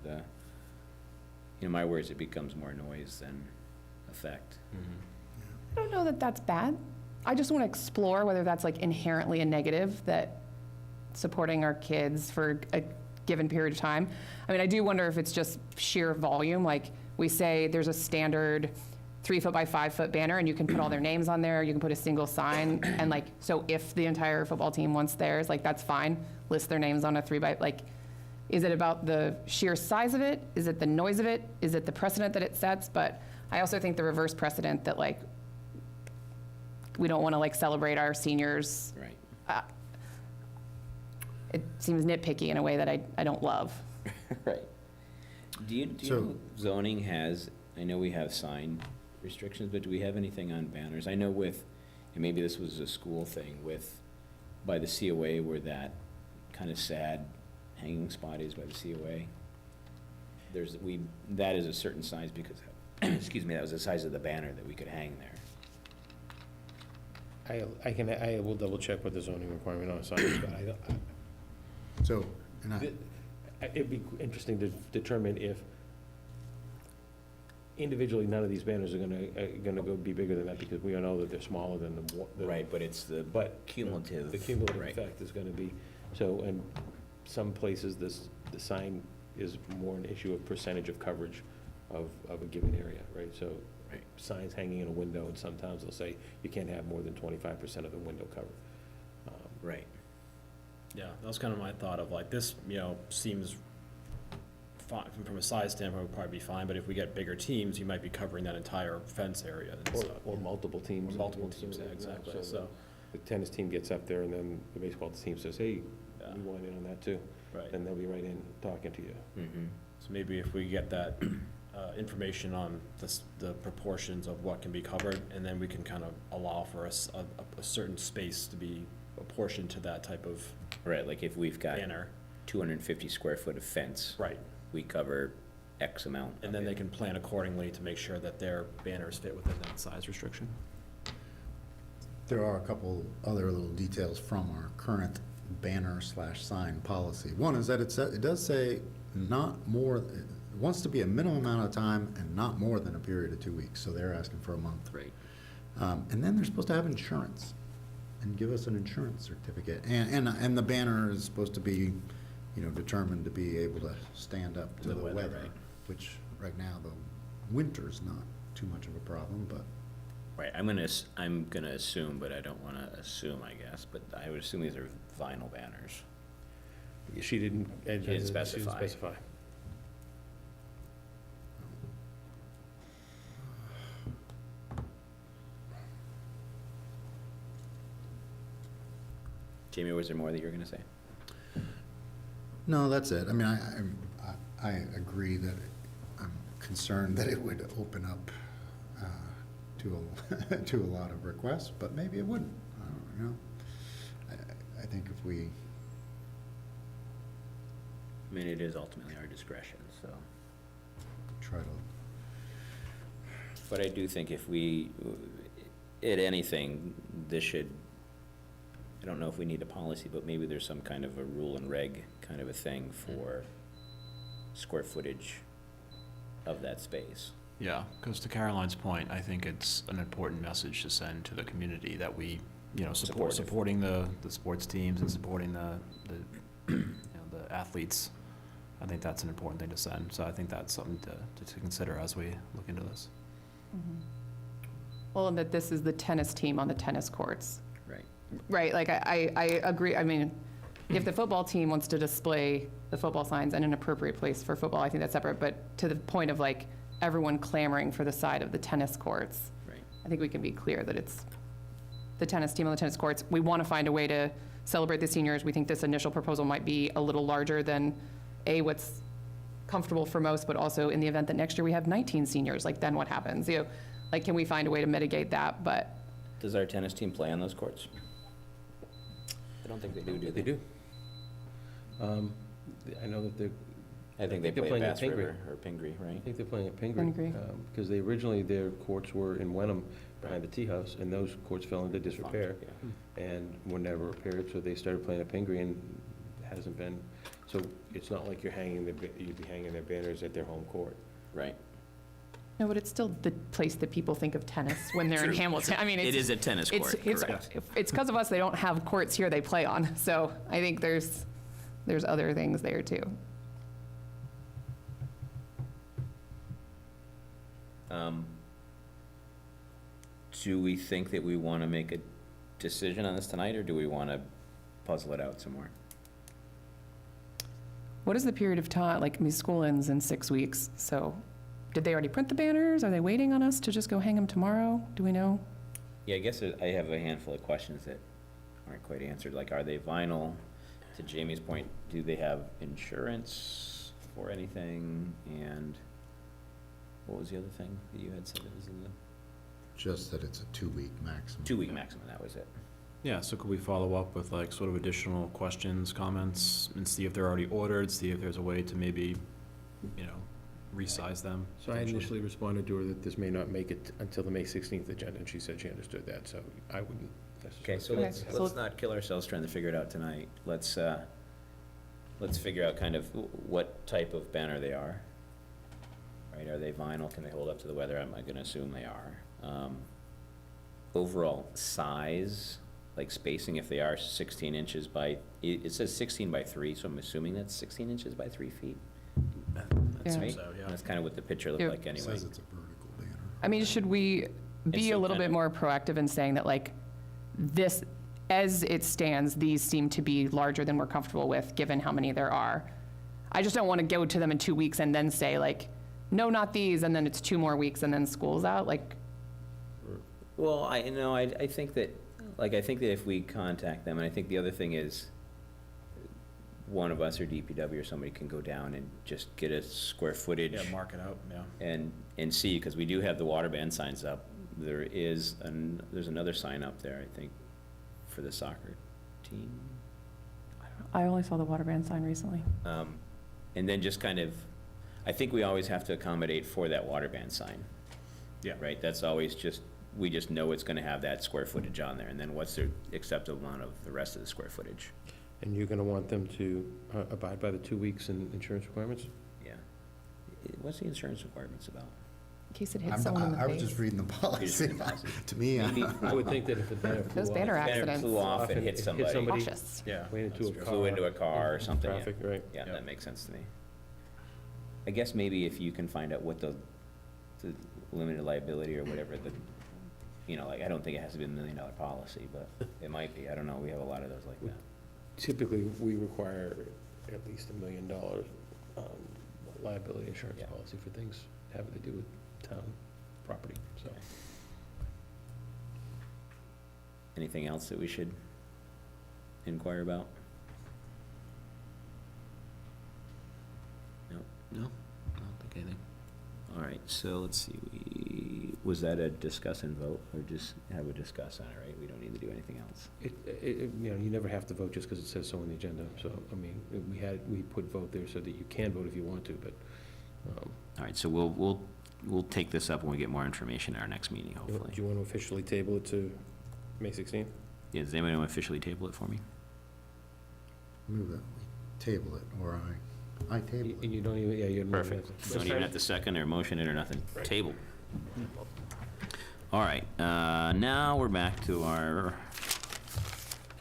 in my words, it becomes more noise than effect. Mhm. I don't know that that's bad. I just want to explore whether that's like inherently a negative, that supporting our kids for a given period of time. I mean, I do wonder if it's just sheer volume. Like we say there's a standard 3 foot by 5 foot banner and you can put all their names on there. You can put a single sign. And like, so if the entire football team wants theirs, like that's fine. List their names on a 3 by, like, is it about the sheer size of it? Is it the noise of it? Is it the precedent that it sets? But I also think the reverse precedent that like we don't want to like celebrate our seniors. Right. It seems nitpicky in a way that I don't love. Right. Do you So- know zoning has, I know we have sign restrictions, but do we have anything on banners? I know with, and maybe this was a school thing with, by the COA where that kind of sad hanging spot is by the COA. That is a certain size because, excuse me, that was the size of the banner that we could hang there. I will double check what the zoning requirement on signs, but So, and it'd be interesting to determine if individually, none of these banners are gonna go be bigger than that, because we all know that they're smaller than the. Right, but it's the But cumulative. the cumulative right. effect is gonna be, so, in some places, the sign is more an issue of percentage of coverage of a given area, right? So, Right. signs hanging in a window, and sometimes they'll say you can't have more than 25% of the window covered. Right. Yeah, that was kind of my thought of like, this, seems fine, from a size standpoint, would probably be fine, but if we get bigger teams, you might be covering that entire fence area and Or, stuff. or multiple teams. Or multiple and teams, so, yeah, exactly, so so, The tennis team gets up there, and then the baseball team says, hey, yeah, we want in on that too. right. Then they'll be right in talking to you. Mm-hmm. So maybe if we get that information on the proportions of what can be covered, and then we can kind of allow for a certain space to be apportioned to that type of Right, like if we've got banner. 250 square foot of fence, Right. we cover X amount. And then they can plan accordingly to make sure that their banners fit within that size restriction. there are a couple other little details from our current banner/sign policy. One is that it does say not more, it wants to be a minimum amount of time and not more than a period of 2 weeks, so they're asking for a month. Right. And then they're supposed to have insurance and give us an insurance certificate. And the banner is supposed to be, determined to be able to stand up to The the weather, weather, right. which right now, the winter's not too much of a problem, but Right, I'm gonna assume, but I don't wanna assume, I guess, but I would assume these are vinyl banners. She didn't. She didn't specify. Jamie, was there more that you were gonna say? no, that's it. I mean, I agree that I'm concerned that it would open up to a lot of requests, but maybe it wouldn't. I don't know. I think if we, I mean, it is ultimately our discretion, so. try to, But I do think if we, at anything, this should, I don't know if we need a policy, but maybe there's some kind of a rule and reg kind of a thing for square footage of that space. Yeah, because to Caroline's point, I think it's an important message to send to the community that we, Supportive. supporting the sports teams and supporting the the athletes. I think that's an important thing to send, so I think that's something to consider as we look into this. Well, and that this is the tennis team on the tennis courts. Right. Right, like I agree. I mean, if the football team wants to display the football signs in an appropriate place for football, I think that's separate. But to the point of like everyone clamoring for the side of the tennis courts, Right. I think we can be clear that it's the tennis team on the tennis courts. We want to find a way to celebrate the seniors. We think this initial proposal might be a little larger than what's comfortable for most, but also in the event that next year we have 19 seniors, like then what happens? Like, can we find a way to mitigate that? But Does our tennis team play on those courts? I don't think they do They do. I know that they're, I think they they're play playing at at Bass Pingree. River or Pingree, right? I think they're playing at Pingree. Pingree. Because they originally, their courts were in Wenham behind the tea house, and those courts fell into disrepair Yeah. and were never repaired, so they started playing at Pingree, and it hasn't been, so it's not like you'd be hanging their banners at their home court. Right. no, but it's still the place that people think of tennis when they're in True, Hamilton. I mean, It it's is a tennis court, correct. it's because of us, they don't have courts here they play on. So I think there's other things there too. Do we think that we want to make a decision on this tonight, or do we want to puzzle it out some more? What is the period of time, like, I mean, school ends in 6 weeks, so did they already print the banners? Are they waiting on us to just go hang them tomorrow? Do we know? Yeah, I guess I have a handful of questions that aren't quite answered, like, are they vinyl? To Jamie's point, do they have insurance for anything? And what was the other thing that you had said it was in the? Just that it's a 2-week maximum. 2-week maximum, that was it. Yeah, so could we follow up with like sort of additional questions, comments, and see if they're already ordered, see if there's a way to maybe, you know, resize them? So I potentially? initially responded to her that this may not make it until the May 16th agenda, and she said she understood that, so I wouldn't necessarily. Okay, so Okay, let's, so- let's not kill ourselves trying to figure it out tonight. Let's figure out kind of what type of banner they are. Right, are they vinyl? Can they hold up to the weather? I'm gonna assume they are. Overall size, like spacing, if they are 16 inches by, it says 16 by 3, so I'm assuming that's 16 inches by 3 feet. That's Yeah. Right? so, yeah. That's kind of what the picture looked Yeah. like It anyway. says it's a vertical banner. I mean, should we be so a little kind bit of- more proactive in saying that, like, this, as it stands, these seem to be larger than we're comfortable with, given how many there are? I just don't want to go to them in 2 weeks and then say, like, no, not these, and then it's 2 more weeks and then school's out, like, Well, I think that, like, I think that if we contact them, and I think the other thing is, one of us or DPW or somebody can go down and just get a square footage Yeah, mark it out, yeah. and see, because we do have the water ban signs up. There's another sign up there, I think, for the soccer team. I only saw the water ban sign recently. And then just kind of, I think we always have to accommodate for that water ban sign. Yeah. Right, that's always just, we just know it's gonna have that square footage on there, and then what's the acceptable amount of the rest of the square footage? And you're gonna want them to abide by the 2 weeks in insurance requirements? Yeah. What's the insurance requirements about? In case it hits someone in the I was just face. reading the You're just policy. reading the policy. To me, Maybe I would think that if the banner flew Those off- banner banner accidents. flew off and hit somebody, Cautious. Yeah. Ran into a car. flew into a car or something, yeah. Traffic, right. Yeah, Yeah. that makes sense to me. I guess maybe if you can find out what the limited liability or whatever, like, I don't think it has to be $1 million policy, but it might be, I don't know, we have a lot of those like that. Typically, we require at least $1 million liability insurance Yeah. policy for things having to do with town property, so. Anything else that we should inquire about? No, I don't think anything. All right, so let's see, was that a discuss and vote, or just have a discuss on it, right? We don't need to do anything else. You never have to vote just because it says so on the agenda, so, I mean, we put vote there so that you can vote if you want to, but, All right, so we'll take this up when we get more information at our next meeting, do hopefully. you want to officially table it to May 16th? Yeah, does anybody want to officially table it for me? move it, table it, or I table it. You don't even, yeah, you don't even have Perfect. to. Don't even have to second or motion it or nothing. Table. All right, now we're back to our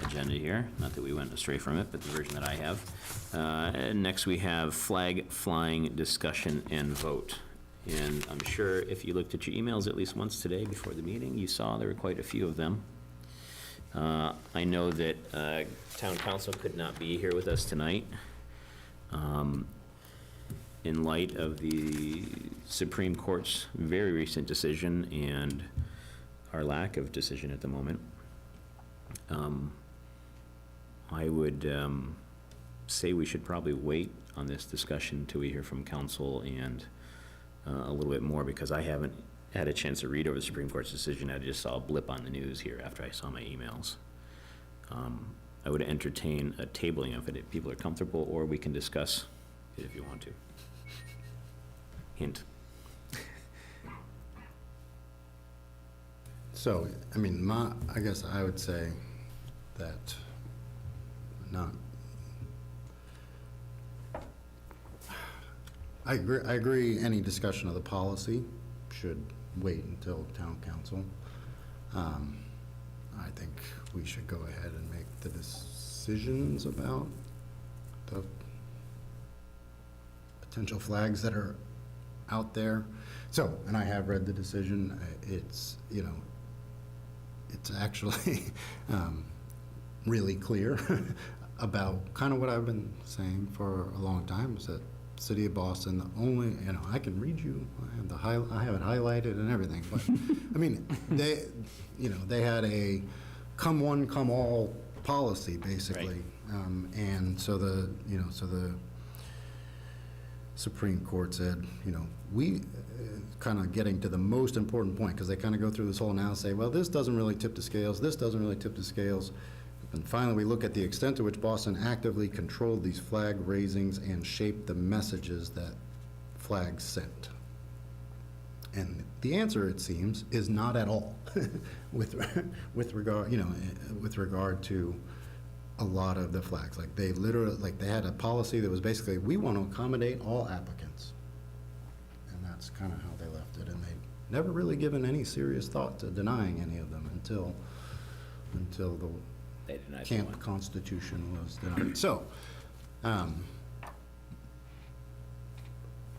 agenda here. Not that we went astray from it, but the version that I have. Next, we have flag flying discussion and vote. And I'm sure if you looked at your emails at least once today before the meeting, you saw there were quite a few of them. I know that town council could not be here with us tonight. In light of the Supreme Court's very recent decision and our lack of decision at the moment, I would say we should probably wait on this discussion till we hear from council and a little bit more, because I haven't had a chance to read over the Supreme Court's decision. I just saw a blip on the news here after I saw my emails. I would entertain a tabling of it if people are comfortable, or we can discuss it if you want to. Hint. So, I mean, I guess I would say that not, I agree any discussion of the policy should wait until town council. I think we should go ahead and make the decisions about the potential flags that are out there. So, and I have read the decision, it's, it's actually really clear about kind of what I've been saying for a long time, is that City of Boston, the only, I can read you, I have it highlighted and everything, but, I mean, they had a come one, come all policy, basically. And so the Supreme Court said, we, kind of getting to the most important point, because they kind of go through this whole analysis, say, well, this doesn't really tip the scales, this doesn't really tip the scales. And finally, we look at the extent to which Boston actively controlled these flag raisings and shaped the messages that flags sent. And the answer, it seems, is not at all with regard to a lot of the flags. Like they literally, they had a policy that was basically, we want to accommodate all applicants. And that's kind of how they left it. And they've never really given any serious thought to denying any of them until the They denied the Camp one. Constitution was denied. So, I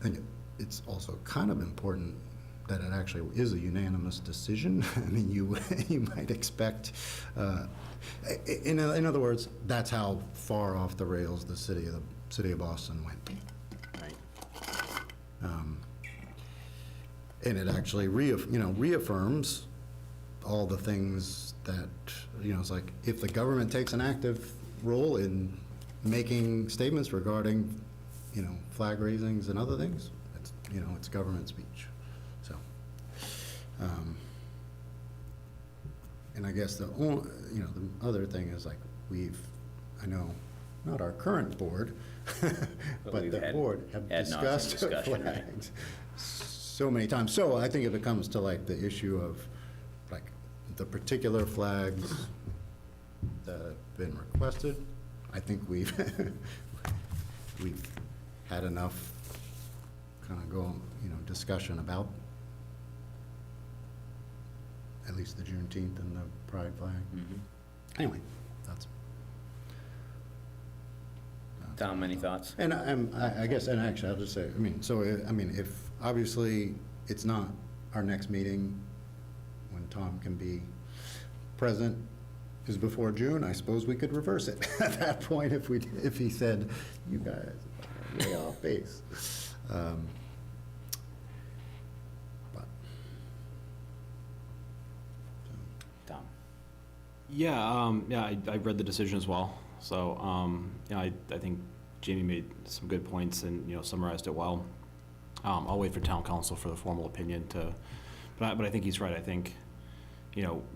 think it's also kind of important that it actually is a unanimous decision. I mean, you might expect, in other words, that's how far off the rails the city of Boston went. Right. And it actually reaffirms all the things that, it's like, if the government takes an active role in making statements regarding, flag raisings and other things, it's government speech. So, and I guess the other thing is, like, I know, not our current board, but we've the had board have ad nauseam discussed discussion, right? flags so many times. So I think if it comes to, like, the issue of, like, the particular flags that have been requested, I think we've had enough kind of discussion about at least the Juneteenth and the Pride flag. Anyway, that's. Tom, any thoughts? And I guess, and actually, I'll just say, if, obviously, it's not our next meeting when Tom can be present is before June, I suppose we could reverse it at that point if he said, you guys are way off base. But. Tom? Yeah, I read the decision as well. So, I think Jamie made some good points and, summarized it well. I'll wait for town council for the formal opinion but I think he's right. I think,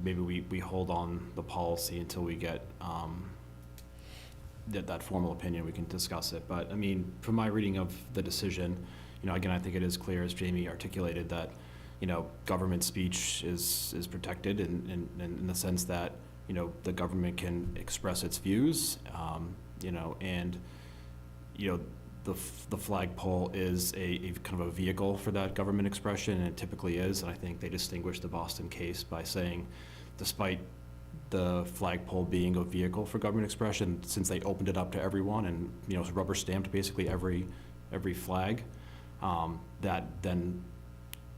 maybe we hold on the policy until we get, that formal opinion, we can discuss it. But, I mean, from my reading of the decision, again, I think it is clear, as Jamie articulated, that, government speech is protected in the sense that, the government can express its views, and, the flagpole is a kind of a vehicle for that government expression, and it typically is. And I think they distinguished the Boston case by saying, despite the flagpole being a vehicle for government expression, since they opened it up to everyone and, rubber stamped basically every flag, that then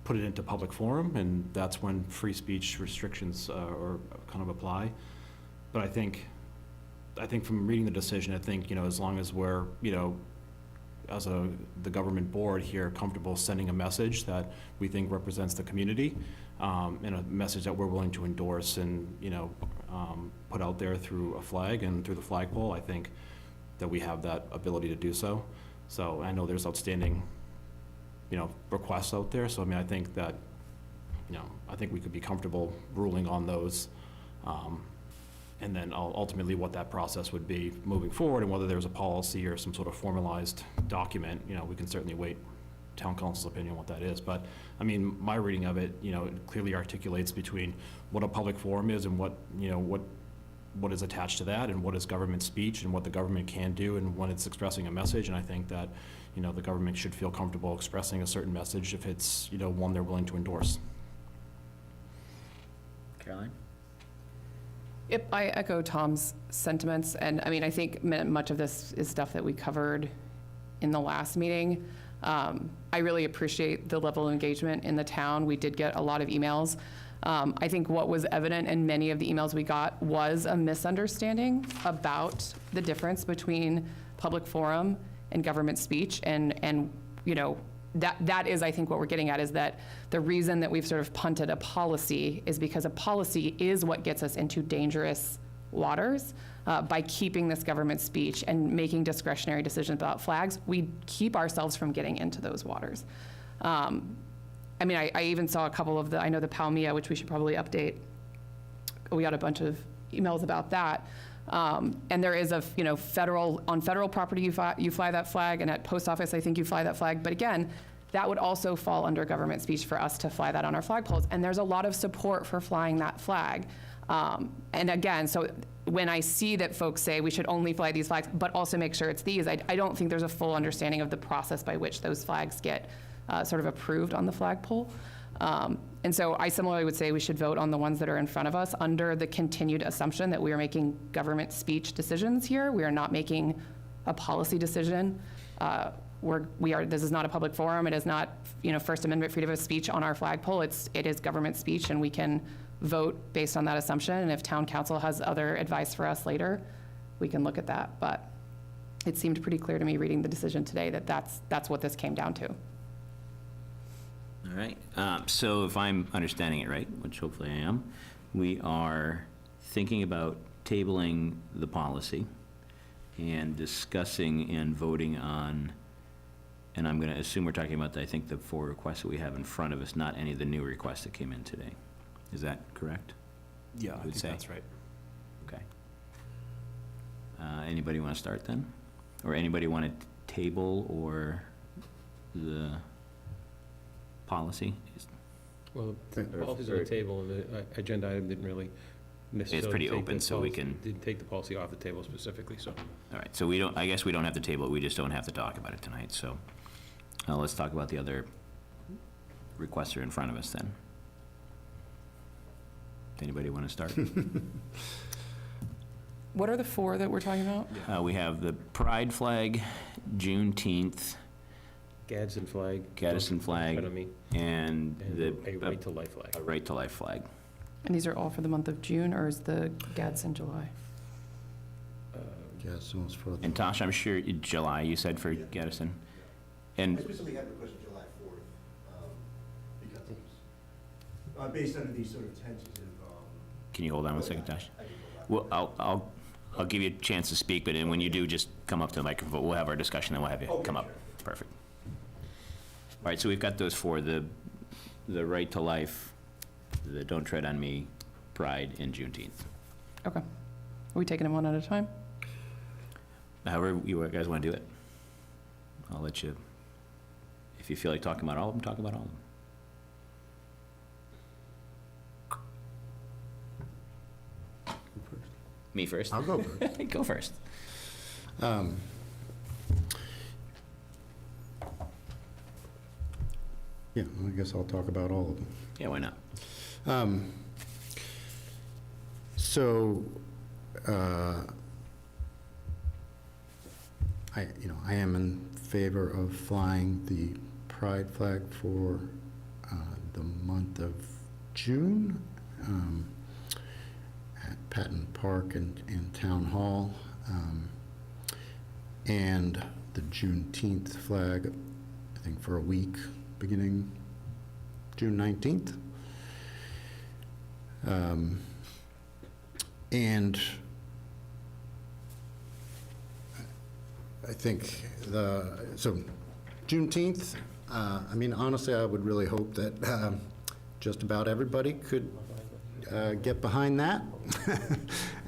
put it into public forum, and that's when free speech restrictions or kind of apply. But I think from reading the decision, I think, as long as we're, as the government board here, comfortable sending a message that we think represents the community, and a message that we're willing to endorse and, put out there through a flag and through the flagpole, I think that we have that ability to do so. So I know there's outstanding, requests out there. So, I think that, I think we could be comfortable ruling on those. And then ultimately what that process would be moving forward, and whether there's a policy or some sort of formalized document, we can certainly wait town council's opinion what that is. But, my reading of it, it clearly articulates between what a public forum is and what is attached to that, and what is government speech, and what the government can do, and when it's expressing a message. And I think that, the government should feel comfortable expressing a certain message if it's, one they're willing to endorse. Caroline? Yep, I echo Tom's sentiments, and I think much of this is stuff that we covered in the last meeting. I really appreciate the level of engagement in the town. We did get a lot of emails. I think what was evident in many of the emails we got was a misunderstanding about the difference between public forum in government speech. And you know, that is, I think, what we're getting at, is that the reason that we've sort of punted a policy is because a policy is what gets us into dangerous waters. By keeping this government speech and making discretionary decisions about flags, we keep ourselves from getting into those waters. I mean, I even saw a couple of I know the Palmia, which we should probably update. We got a bunch of emails about that. And there is on federal property, you fly that flag, and at post office, I think you fly that flag. But again, that would also fall under government speech for us to fly that on our flagpoles. And there's a lot of support for flying that flag. And again, so when I see that folks say we should only fly these flags, but also make sure it's these, I don't think there's a full understanding of the process by which those flags get sort of approved on the flagpole. And so I similarly would say we should vote on the ones that are in front of us under the continued assumption that we are making government speech decisions here. We are not making a policy decision. This is not a public forum. It is not, First Amendment freedom of speech on our flagpole. It is government speech, and we can vote based on that assumption. And if town council has other advice for us later, we can look at that. But it seemed pretty clear to me reading the decision today that that's what this came down to. All right, so if I'm understanding it right, which hopefully I am, we are thinking about tabling the policy and discussing and voting on, and I'm gonna assume we're talking about, I think, the 4 requests that we have in front of us, not any of the new requests that came in today. Is that correct? Yeah, I would think say. that's right. Okay. Anybody want to start then? Or anybody want to table or the policy? Well, Okay. the policy's on the table, and the agenda item didn't really necessarily pretty take open, the so we policy- can- Didn't take the policy off the table specifically, so. All right, so I guess we don't have to table it, we just don't have to talk about it tonight, so let's talk about the other requests that are in front of us then. Anybody want to start? What are the 4 that we're talking about? We have the Pride flag, Juneteenth, Gadsden flag. Gadsden flag, Front of me, and and a the right to life flag. Right to Life flag. And these are all for the month of June, or is the Gadsden July? Yes, it was for the. And Tosh, I'm sure July, you said for Gadsden. I And, specifically had requested July 4th, because it was, based on these sort of tentative, can you hold on one second, Tosh? I can go back. Well, I'll give you a chance to speak, but then when you do, just come up to the microphone. We'll have our discussion, and we'll have you Okay, come up. sure. Perfect. All right, so we've got those 4, the Right to Life, the Don't Tread on Me, Pride, and Juneteenth. Okay. Are we taking them one at a time? However you guys want to do it. I'll let you, if you feel like talking about all of them, talk about all of them. Me first? I'll go first. Go first. Yeah, I guess I'll talk about all of them. Yeah, why not? So, I am in favor of flying the pride flag for the month of June at Patton Park and Town Hall, and the Juneteenth flag, I think, for a week beginning June 19th. And I think so Juneteenth, I mean, honestly, I would really hope that just about everybody could get behind that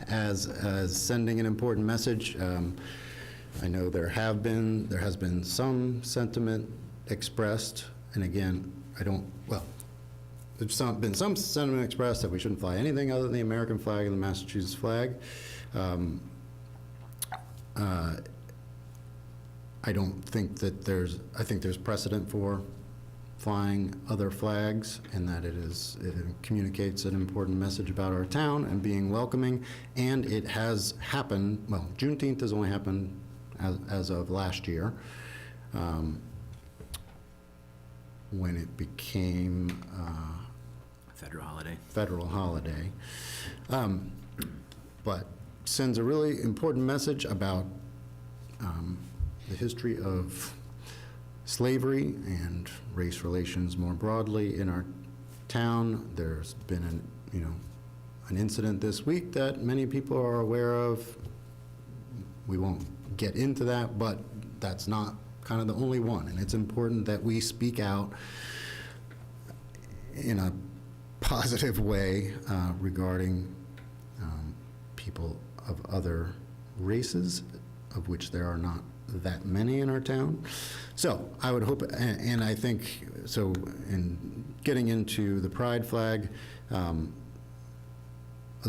as sending an important message. I know there has been some sentiment expressed, and again, there's been some sentiment expressed that we shouldn't fly anything other than the American flag and the Massachusetts flag. I don't think that I think there's precedent for flying other flags, and that it communicates an important message about our town and being welcoming, and it has happened, well, Juneteenth has only happened as of last year, when it became federal holiday. But sends a really important message about the history of slavery and race relations more broadly in our town. There's been an incident this week that many people are aware of. We won't get into that, but that's not kind of the only one. And it's important that we speak out in a positive way regarding people of other races, of which there are not that many in our town. So I would hope, and I think, so in getting into the pride flag, a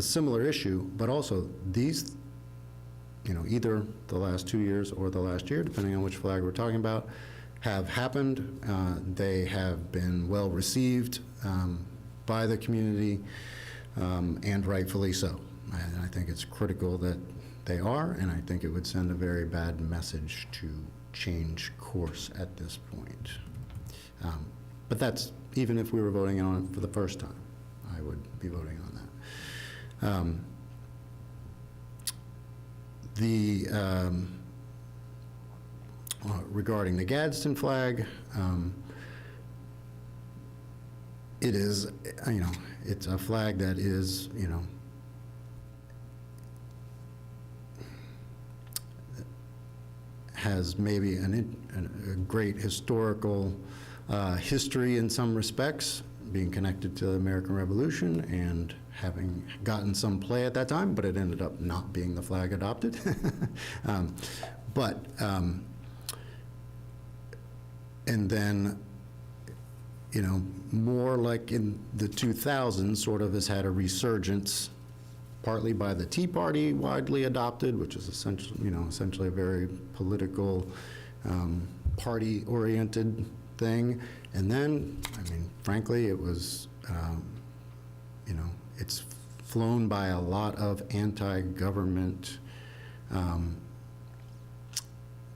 similar issue, but also these, either the last 2 years or the last year, depending on which flag we're talking about, have happened. They have been well received by the community, and rightfully so. And I think it's critical that they are, and I think it would send a very bad message to change course at this point. But that's, even if we were voting on it for the first time, I would be voting on that. Regarding the Gadsden flag, it is, it's a flag that is, has maybe a great historical history in some respects, being connected to the American Revolution and having gotten some play at that time, but it ended up not being the flag adopted. And then, more like in the 2000s, sort of has had a resurgence, partly by the Tea Party, widely adopted, which is essentially a very political, party-oriented thing. And then, frankly, it was, it's flown by a lot of anti-government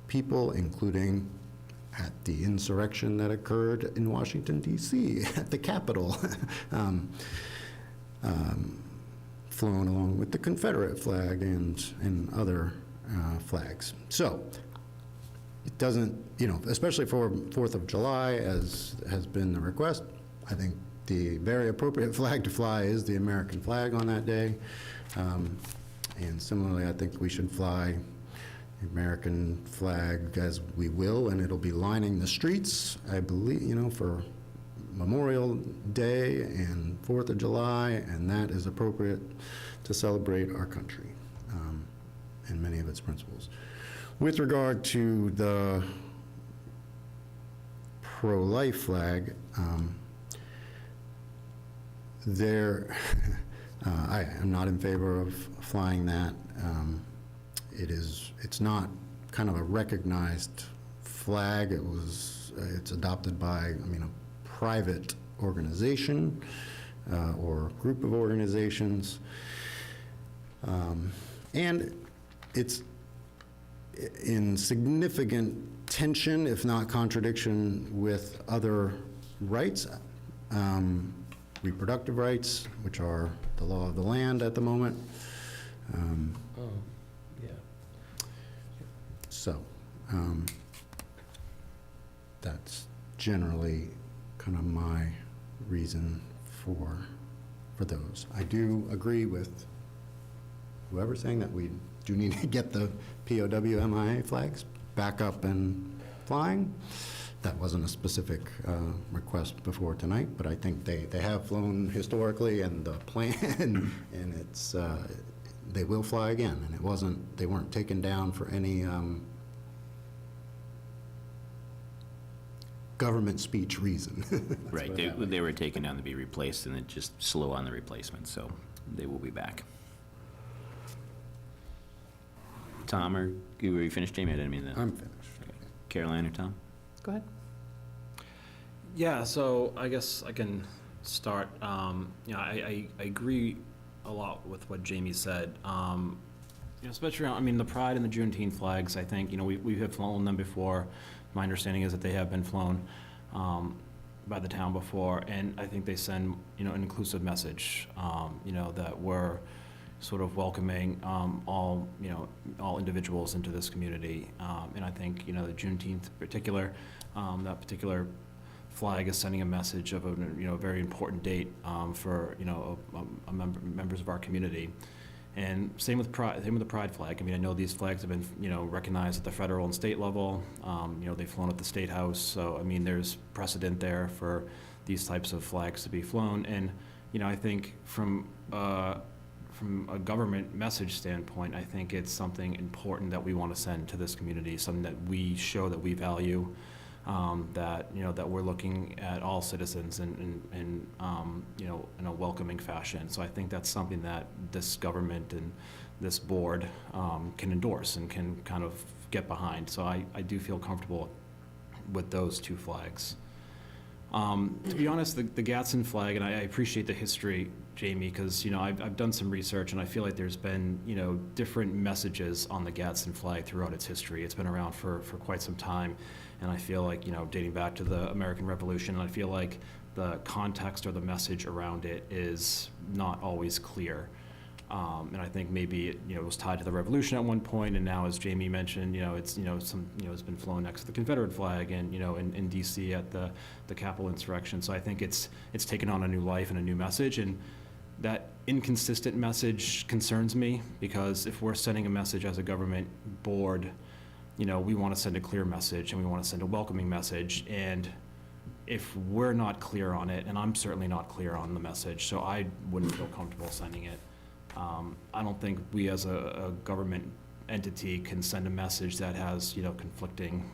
people, including at the insurrection that occurred in Washington, D.C., at the Capitol, flown along with the Confederate flag and other flags. So it doesn't, especially for 4th of July, as has been the request, I think the very appropriate flag to fly is the American flag on that day. And similarly, I think we should fly the American flag as we will, and it'll be lining the streets, I believe, for Memorial Day and 4th of July, and that is appropriate to celebrate our country and many of its principles. With regard to the pro-life flag, I am not in favor of flying that. It's not kind of a recognized flag. It's adopted by, a private organization or group of organizations. And it's in significant tension, if not contradiction, with other rights, reproductive rights, which are the law of the land at the moment. So that's generally kind of my reason for those. I do agree with whoever's saying that we do need to get the POW MIA flags back up and flying. That wasn't a specific request before tonight, but I think they have flown historically, and the plan, and it's, they will fly again, and they weren't taken down for any government speech reason. Right, they were taken down to be replaced, and it's just slow on the replacement, so they will be back. Tom, were you finished, Jamie? I didn't mean that. I'm finished. Caroline or Tom? Go ahead. Yeah, so I guess I can start. I agree a lot with what Jamie said. Especially around, the Pride and the Juneteenth flags, I think, we have flown them before. My understanding is that they have been flown by the town before, and I think they send, an inclusive message, that we're sort of welcoming all, all individuals into this community. And I think, the Juneteenth in particular, that particular flag is sending a message of a, very important date for, members of our community. And same with the Pride flag. I mean, I know these flags have been, recognized at the federal and state level. They've flown at the State House. So, I mean, there's precedent there for these types of flags to be flown. And, I think from a government message standpoint, I think it's something important that we want to send to this community, something that we show that we value, that, that we're looking at all citizens in a welcoming fashion. So I think that's something that this government and this board can endorse and can kind of get behind. So I do feel comfortable with those two flags. To be honest, the Gadsden flag, and I appreciate the history, Jamie, because, I've done some research and I feel like there's been, different messages on the Gadsden flag throughout its history. It's been around for quite some time. And I feel like, dating back to the American Revolution, I feel like the context or the message around it is not always clear. And I think maybe it was tied to the Revolution at one point, and now, as Jamie mentioned, it's it's been flown next to the Confederate flag, and in D.C. at the Capitol insurrection. So I think it's taken on a new life and a new message, and that inconsistent message concerns me, because if we're sending a message as a government board, we want to send a clear message and we want to send a welcoming message, and if we're not clear on it, and I'm certainly not clear on the message, so I wouldn't feel comfortable sending it. I don't think we as a government entity can send a message that has, conflicting,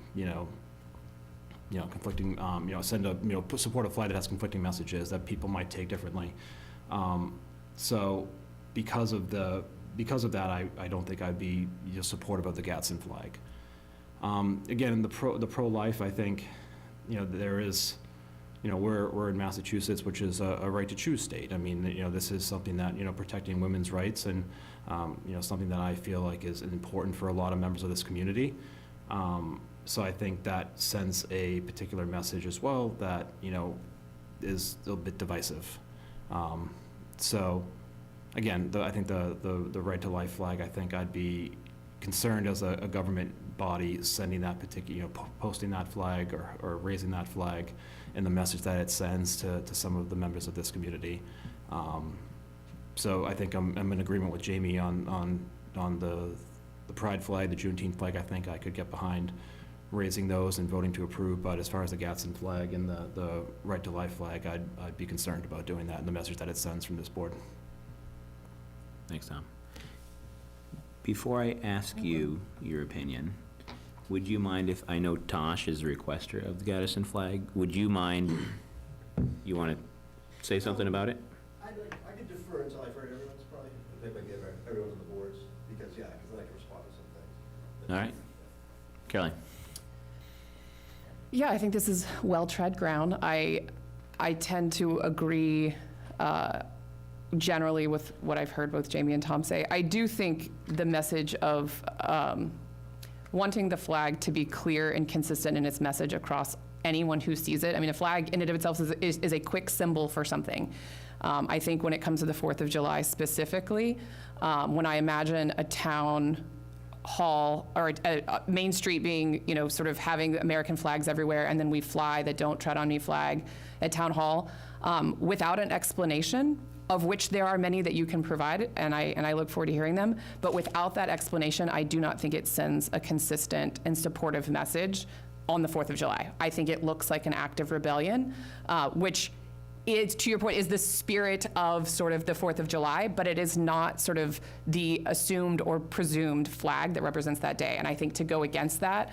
send a, support a flag that has conflicting messages that people might take differently. So because of that, I don't think I'd be supportive of the Gadsden flag. Again, the pro-life, I think, there is, we're in Massachusetts, which is a right to choose state. I mean, this is something that, protecting women's rights, and, something that I feel like is important for a lot of members of this community. So I think that sends a particular message as well that, is a bit divisive. So again, I think the right to life flag, I think I'd be concerned as a government body sending that particular, posting that flag or raising that flag, and the message that it sends to some of the members of this community. So I think I'm in agreement with Jamie on the Pride flag, the Juneteenth flag. I think I could get behind raising those and voting to approve, but as far as the Gadsden flag and the right to life flag, I'd be concerned about doing that and the message that it sends from this board. Thanks, Tom. Before I ask you your opinion, would you mind if, I know Tosh is the requester of the Gadsden flag, would you mind, you want to say something about it? I could defer until I've heard everyone's probably, I think I give everyone's on the boards, because I can respond to some things. All right. Caroline? Yeah, I think this is well-tread ground. I tend to agree generally with what I've heard both Jamie and Tom say. I do think the message of wanting the flag to be clear and consistent in its message across anyone who sees it. I mean, a flag in and of itself is a quick symbol for something. I think when it comes to the 4th of July specifically, when I imagine a town hall or a Main Street being, sort of having American flags everywhere, and then we fly the Don't Tread on Me flag at Town Hall, without an explanation, of which there are many that you can provide, and I look forward to hearing them. But without that explanation, I do not think it sends a consistent and supportive message on the 4th of July. I think it looks like an act of rebellion, which is, to your point, is the spirit of sort of the 4th of July, but it is not sort of the assumed or presumed flag that represents that day. And I think to go against that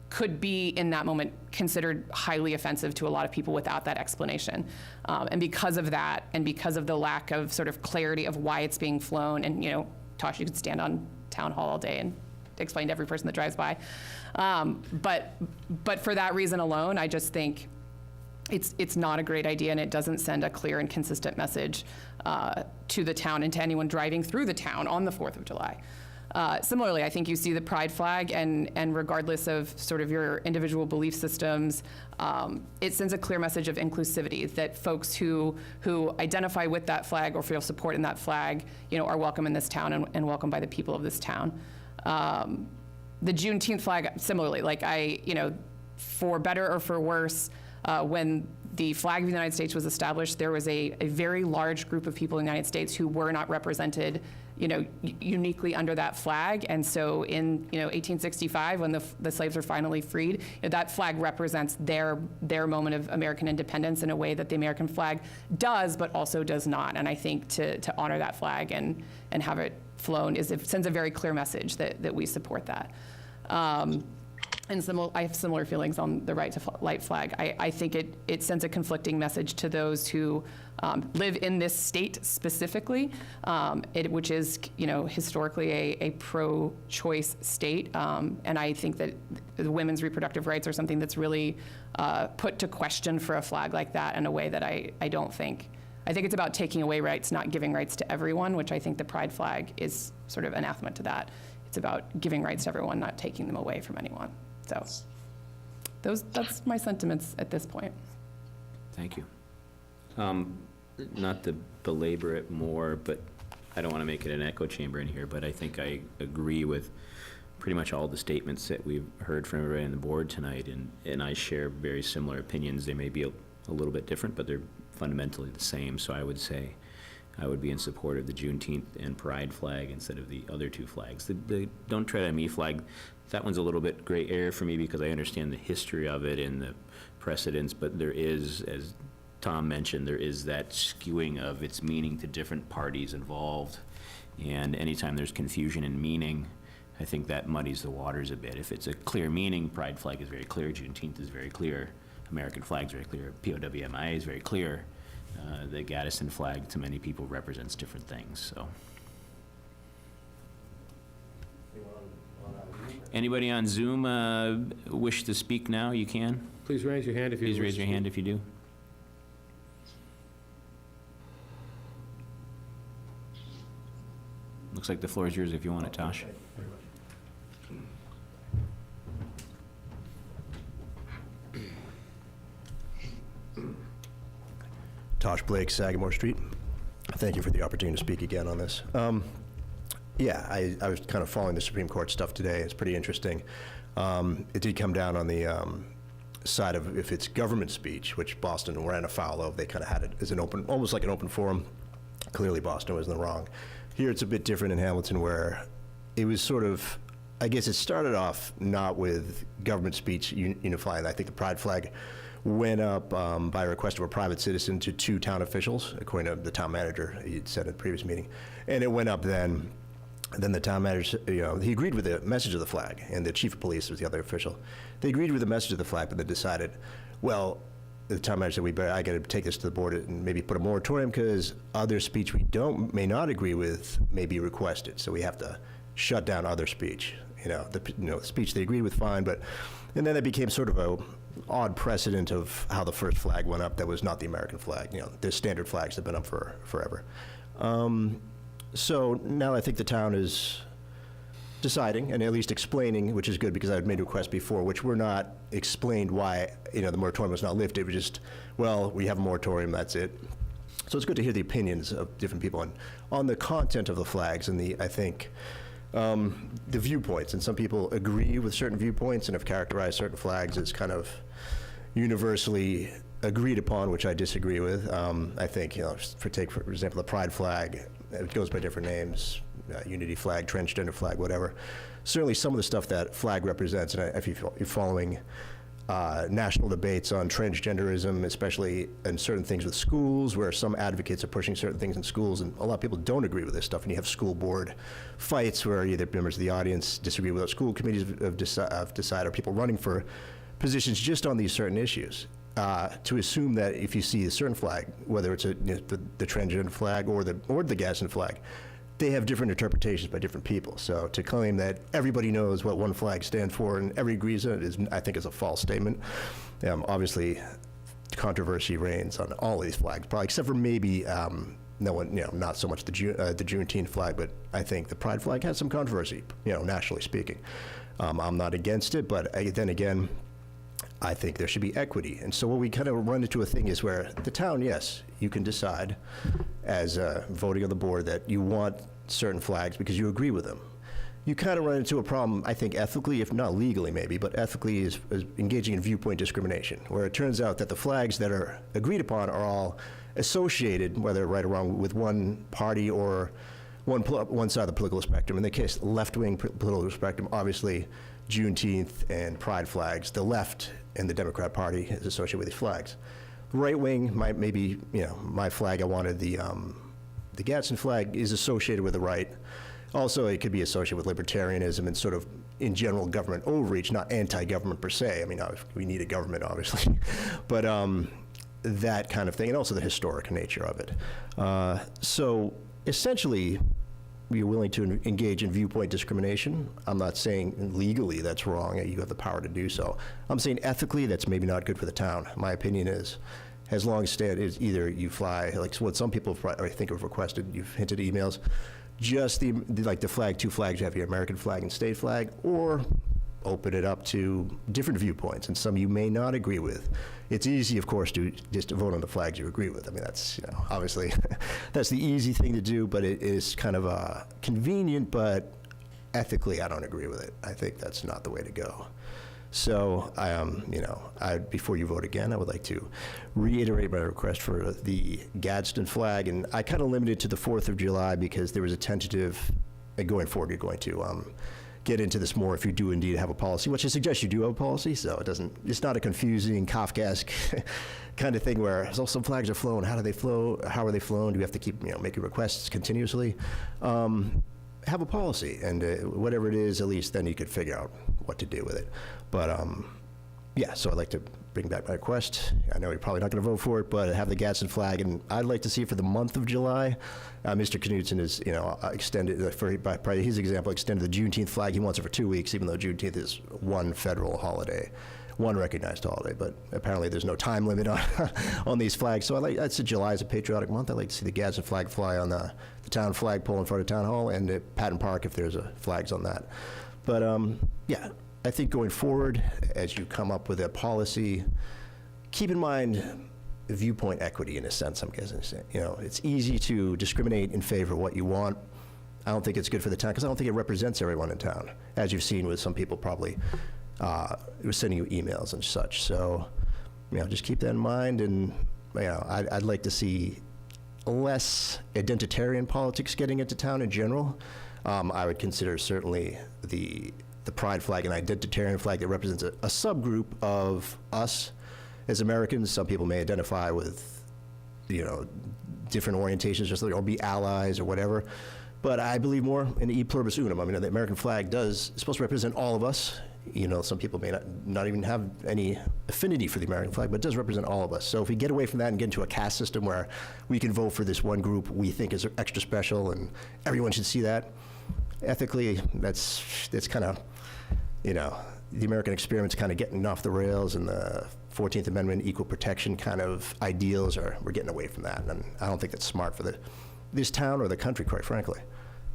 could be, in that moment, considered highly offensive to a lot of people without that explanation. And because of that, and because of the lack of sort of clarity of why it's being flown, and, Tosh, you could stand on Town Hall all day and explain to every person that drives by. But for that reason alone, I just think it's not a great idea, and it doesn't send a clear and consistent message to the town and to anyone driving through the town on the 4th of July. Similarly, I think you see the pride flag, and regardless of sort of your individual belief systems, it sends a clear message of inclusivity, that folks who identify with that flag or feel support in that flag, are welcome in this town and welcome by the people of this town. The Juneteenth flag, similarly, for better or for worse, when the flag of the United States was established, there was a very large group of people in the United States who were not represented, uniquely under that flag. And so in, 1865, when the slaves were finally freed, that flag represents their moment of American independence in a way that the American flag does, but also does not. And I think to honor that flag and have it flown sends a very clear message that we support that. And I have similar feelings on the right to light flag. I think it sends a conflicting message to those who live in this state specifically, which is, historically a pro-choice state. And I think that the women's reproductive rights are something that's really put to question for a flag like that in a way that I don't think. I think it's about taking away rights, not giving rights to everyone, which I think the pride flag is sort of anathema to that. It's about giving rights to everyone, not taking them away from anyone. So that's my sentiments at this point. Thank you. Not to belabor it more, but I don't want to make it an echo chamber in here, but I think I agree with pretty much all the statements that we've heard from everybody on the board tonight, and I share very similar opinions. They may be a little bit different, but they're fundamentally the same. So I would say I would be in support of the Juneteenth and Pride flag instead of the other two flags. The Don't Tread on Me flag, that one's a little bit gray area for me because I understand the history of it and the precedents, but there is, as Tom mentioned, there is that skewing of its meaning to different parties involved. And anytime there's confusion in meaning, I think that muddies the waters a bit. If it's a clear meaning, Pride flag is very clear, Juneteenth is very clear, American flag is very clear, POWMIA is very clear. The Gadsden flag to many people represents different things, so. Anybody on Zoom wish to speak now? You can. Please raise your hand if you Please raise your hand if you do. Looks like the floor is yours if you want it, Tosh. Tosh Blake, Sagamore Street. Thank you for the opportunity to speak again on this. Yeah, I was kind of following the Supreme Court stuff today. It's pretty interesting. It did come down on the side of if it's government speech, which Boston ran afoul of. They kind of had it as an open, almost like an open forum. Clearly Boston was in the wrong. Here it's a bit different in Hamilton where it was sort of, I guess it started off not with government speech unifying. I think the pride flag went up by request of a private citizen to 2 town officials, according to the town manager, he had said at the previous meeting. And it went up then the town manager, he agreed with the message of the flag, and the chief of police was the other official. They agreed with the message of the flag, but they decided, well, the town manager said, I got to take this to the board and maybe put a moratorium because other speech we may not agree with may be requested. So we have to shut down other speech. The speech they agreed with, fine, and then it became sort of a odd precedent of how the first flag went up that was not the American flag. The standard flags have been up for forever. So now I think the town is deciding and at least explaining, which is good because I had made a request before, which were not explained why the moratorium was not lifted. It was just, well, we have a moratorium, that's it. So it's good to hear the opinions of different people on the content of the flags and I think the viewpoints. And some people agree with certain viewpoints and have characterized certain flags as kind of universally agreed upon, which I disagree with. I think, for example, the pride flag, it goes by different names, unity flag, transgender flag, whatever. Certainly some of the stuff that flag represents, and if you're following national debates on transgenderism, especially in certain things with schools, where some advocates are pushing certain things in schools, and a lot of people don't agree with this stuff, and you have school board fights where either members of the audience disagree with what school committees have decided, or people running for positions just on these certain issues. To assume that if you see a certain flag, whether it's the transgender flag or the Gadsden flag, they have different interpretations by different people. So to claim that everybody knows what one flag stands for and every agrees on it I think is a false statement. Obviously, controversy reigns on all of these flags, probably except for maybe no one, not so much the Juneteenth flag, but I think the pride flag has some controversy, nationally speaking. I'm not against it, but then again, I think there should be equity. And so what we kind of run into a thing is where the town, yes, you can decide as voting on the board that you want certain flags because you agree with them. You kind of run into a problem, I think, ethically, if not legally maybe, but ethically is engaging in viewpoint discrimination, where it turns out that the flags that are agreed upon are all associated, whether right or wrong, with one party or one side of the political spectrum. In the case, left-wing political spectrum, obviously, Juneteenth and pride flags, the left and the Democrat Party is associated with these flags. Right wing, maybe, my flag, I wanted the Gadsden flag is associated with the right. Also, it could be associated with libertarianism and sort of, in general, government overreach, not anti-government per se. I mean, we need a government, obviously, but that kind of thing, and also the historic nature of it. So essentially, you're willing to engage in viewpoint discrimination. I'm not saying legally that's wrong, you have the power to do so. I'm saying ethically that's maybe not good for the town. My opinion is, as long as it is either you fly, like what some people I think have requested, you've hinted emails, just the flag, two flags, you have your American flag and state flag, or open it up to different viewpoints, and some you may not agree with. It's easy, of course, to just vote on the flags you agree with. I mean, that's, obviously, that's the easy thing to do, but it is kind of convenient, but ethically, I don't agree with it. I think that's not the way to go. So, before you vote again, I would like to reiterate my request for the Gadsden flag, and I kind of limited it to the 4th of July because there was a tentative, going forward, you're going to get into this more if you do indeed have a policy, which I suggest you do have a policy, so it's not a confusing, Kafkaesque kind of thing where some flags are flown. How do they flow? How are they flown? Do we have to keep, making requests continuously? Have a policy, and whatever it is, at least then you could figure out what to do with it. But so I'd like to bring back my request. I know you're probably not going to vote for it, but have the Gadsden flag, and I'd like to see it for the month of July. Mr. Knudsen is, extended, by his example, extended the Juneteenth flag. He wants it for 2 weeks, even though Juneteenth is one federal holiday, one recognized holiday, but apparently there's no time limit on these flags. So I'd say July is a patriotic month. I'd like to see the Gadsden flag fly on the town flagpole in front of Town Hall, and at Patton Park if there's flags on that. But I think going forward, as you come up with a policy, keep in mind viewpoint equity in a sense, I'm guessing. It's easy to discriminate in favor of what you want. I don't think it's good for the town because I don't think it represents everyone in town, as you've seen with some people probably sending you emails and such. So, just keep that in mind, and I'd like to see less identitarian politics getting into town in general. I would consider certainly the pride flag an identitarian flag that represents a subgroup of us as Americans. Some people may identify with, different orientations, just or be allies or whatever. But I believe more in e pluribus unum. I mean, the American flag is supposed to represent all of us. Some people may not even have any affinity for the American flag, but it does represent all of us. So if we get away from that and get into a caste system where we can vote for this one group we think is extra special and everyone should see that, ethically, that's kind of, the American experiment's kind of getting off the rails, and the 14th Amendment equal protection kind of ideals we're getting away from that. And I don't think that's smart for this town or the country, quite frankly.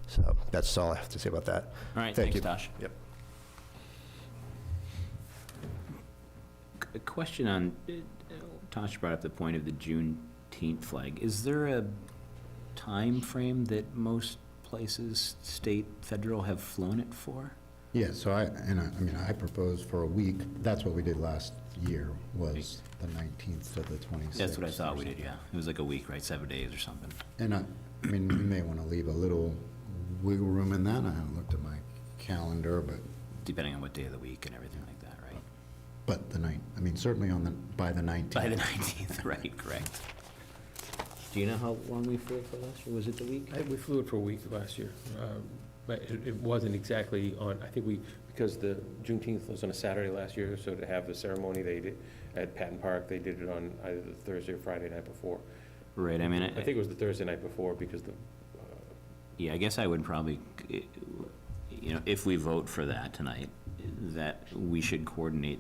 So that's all I have to say about that. All right, Thank thanks, you. Tosh. Yep. A question on, Tosh brought up the point of the Juneteenth flag. Is there a time frame that most places, state, federal, have flown it for? Yeah, so I proposed for a week. That's what we did last year, was the 19th to the 26th. That's what I thought or we did, something. yeah. It was like a week, right? 7 days or something. And we may want to leave a little wiggle room in that. I haven't looked at my calendar, but Depending on what day of the week and everything like that, right? certainly by the 19th. By the 19th, right, correct. Do you know how long we flew it for last year? Was it the week? We flew it for a week last year, but it wasn't exactly on, I think because the Juneteenth was on a Saturday last year, so to have the ceremony they did at Patton Park, they did it on either the Thursday or Friday night before. Right, I mean, I think it was the Thursday night before because yeah, I guess I would probably, if we vote for that tonight, that we should coordinate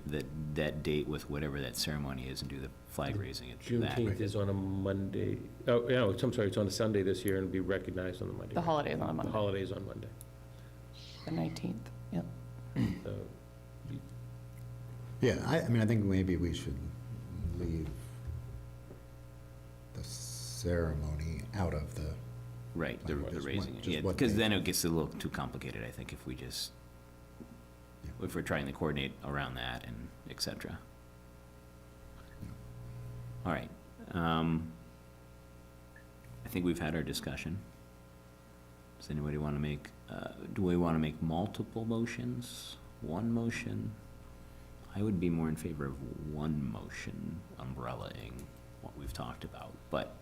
that date with whatever that ceremony is and do the flag raising at that. Juneteenth is on a Monday. Oh, yeah, I'm sorry, it's on a Sunday this year and be recognized on the Monday. The holiday is on a The Monday, holiday's on Monday. the 19th. Yep. So, Yeah, I mean, I think maybe we should leave the ceremony out of the, Right, the Just raising, what- it. Yeah, just what because date? then it gets a little too complicated, I think, if we just, if we're trying to coordinate around that and et cetera. All right. I think we've had our discussion. Does anybody want to make, do we want to make multiple motions? One motion? I would be more in favor of one motion umbrellaing what we've talked about, but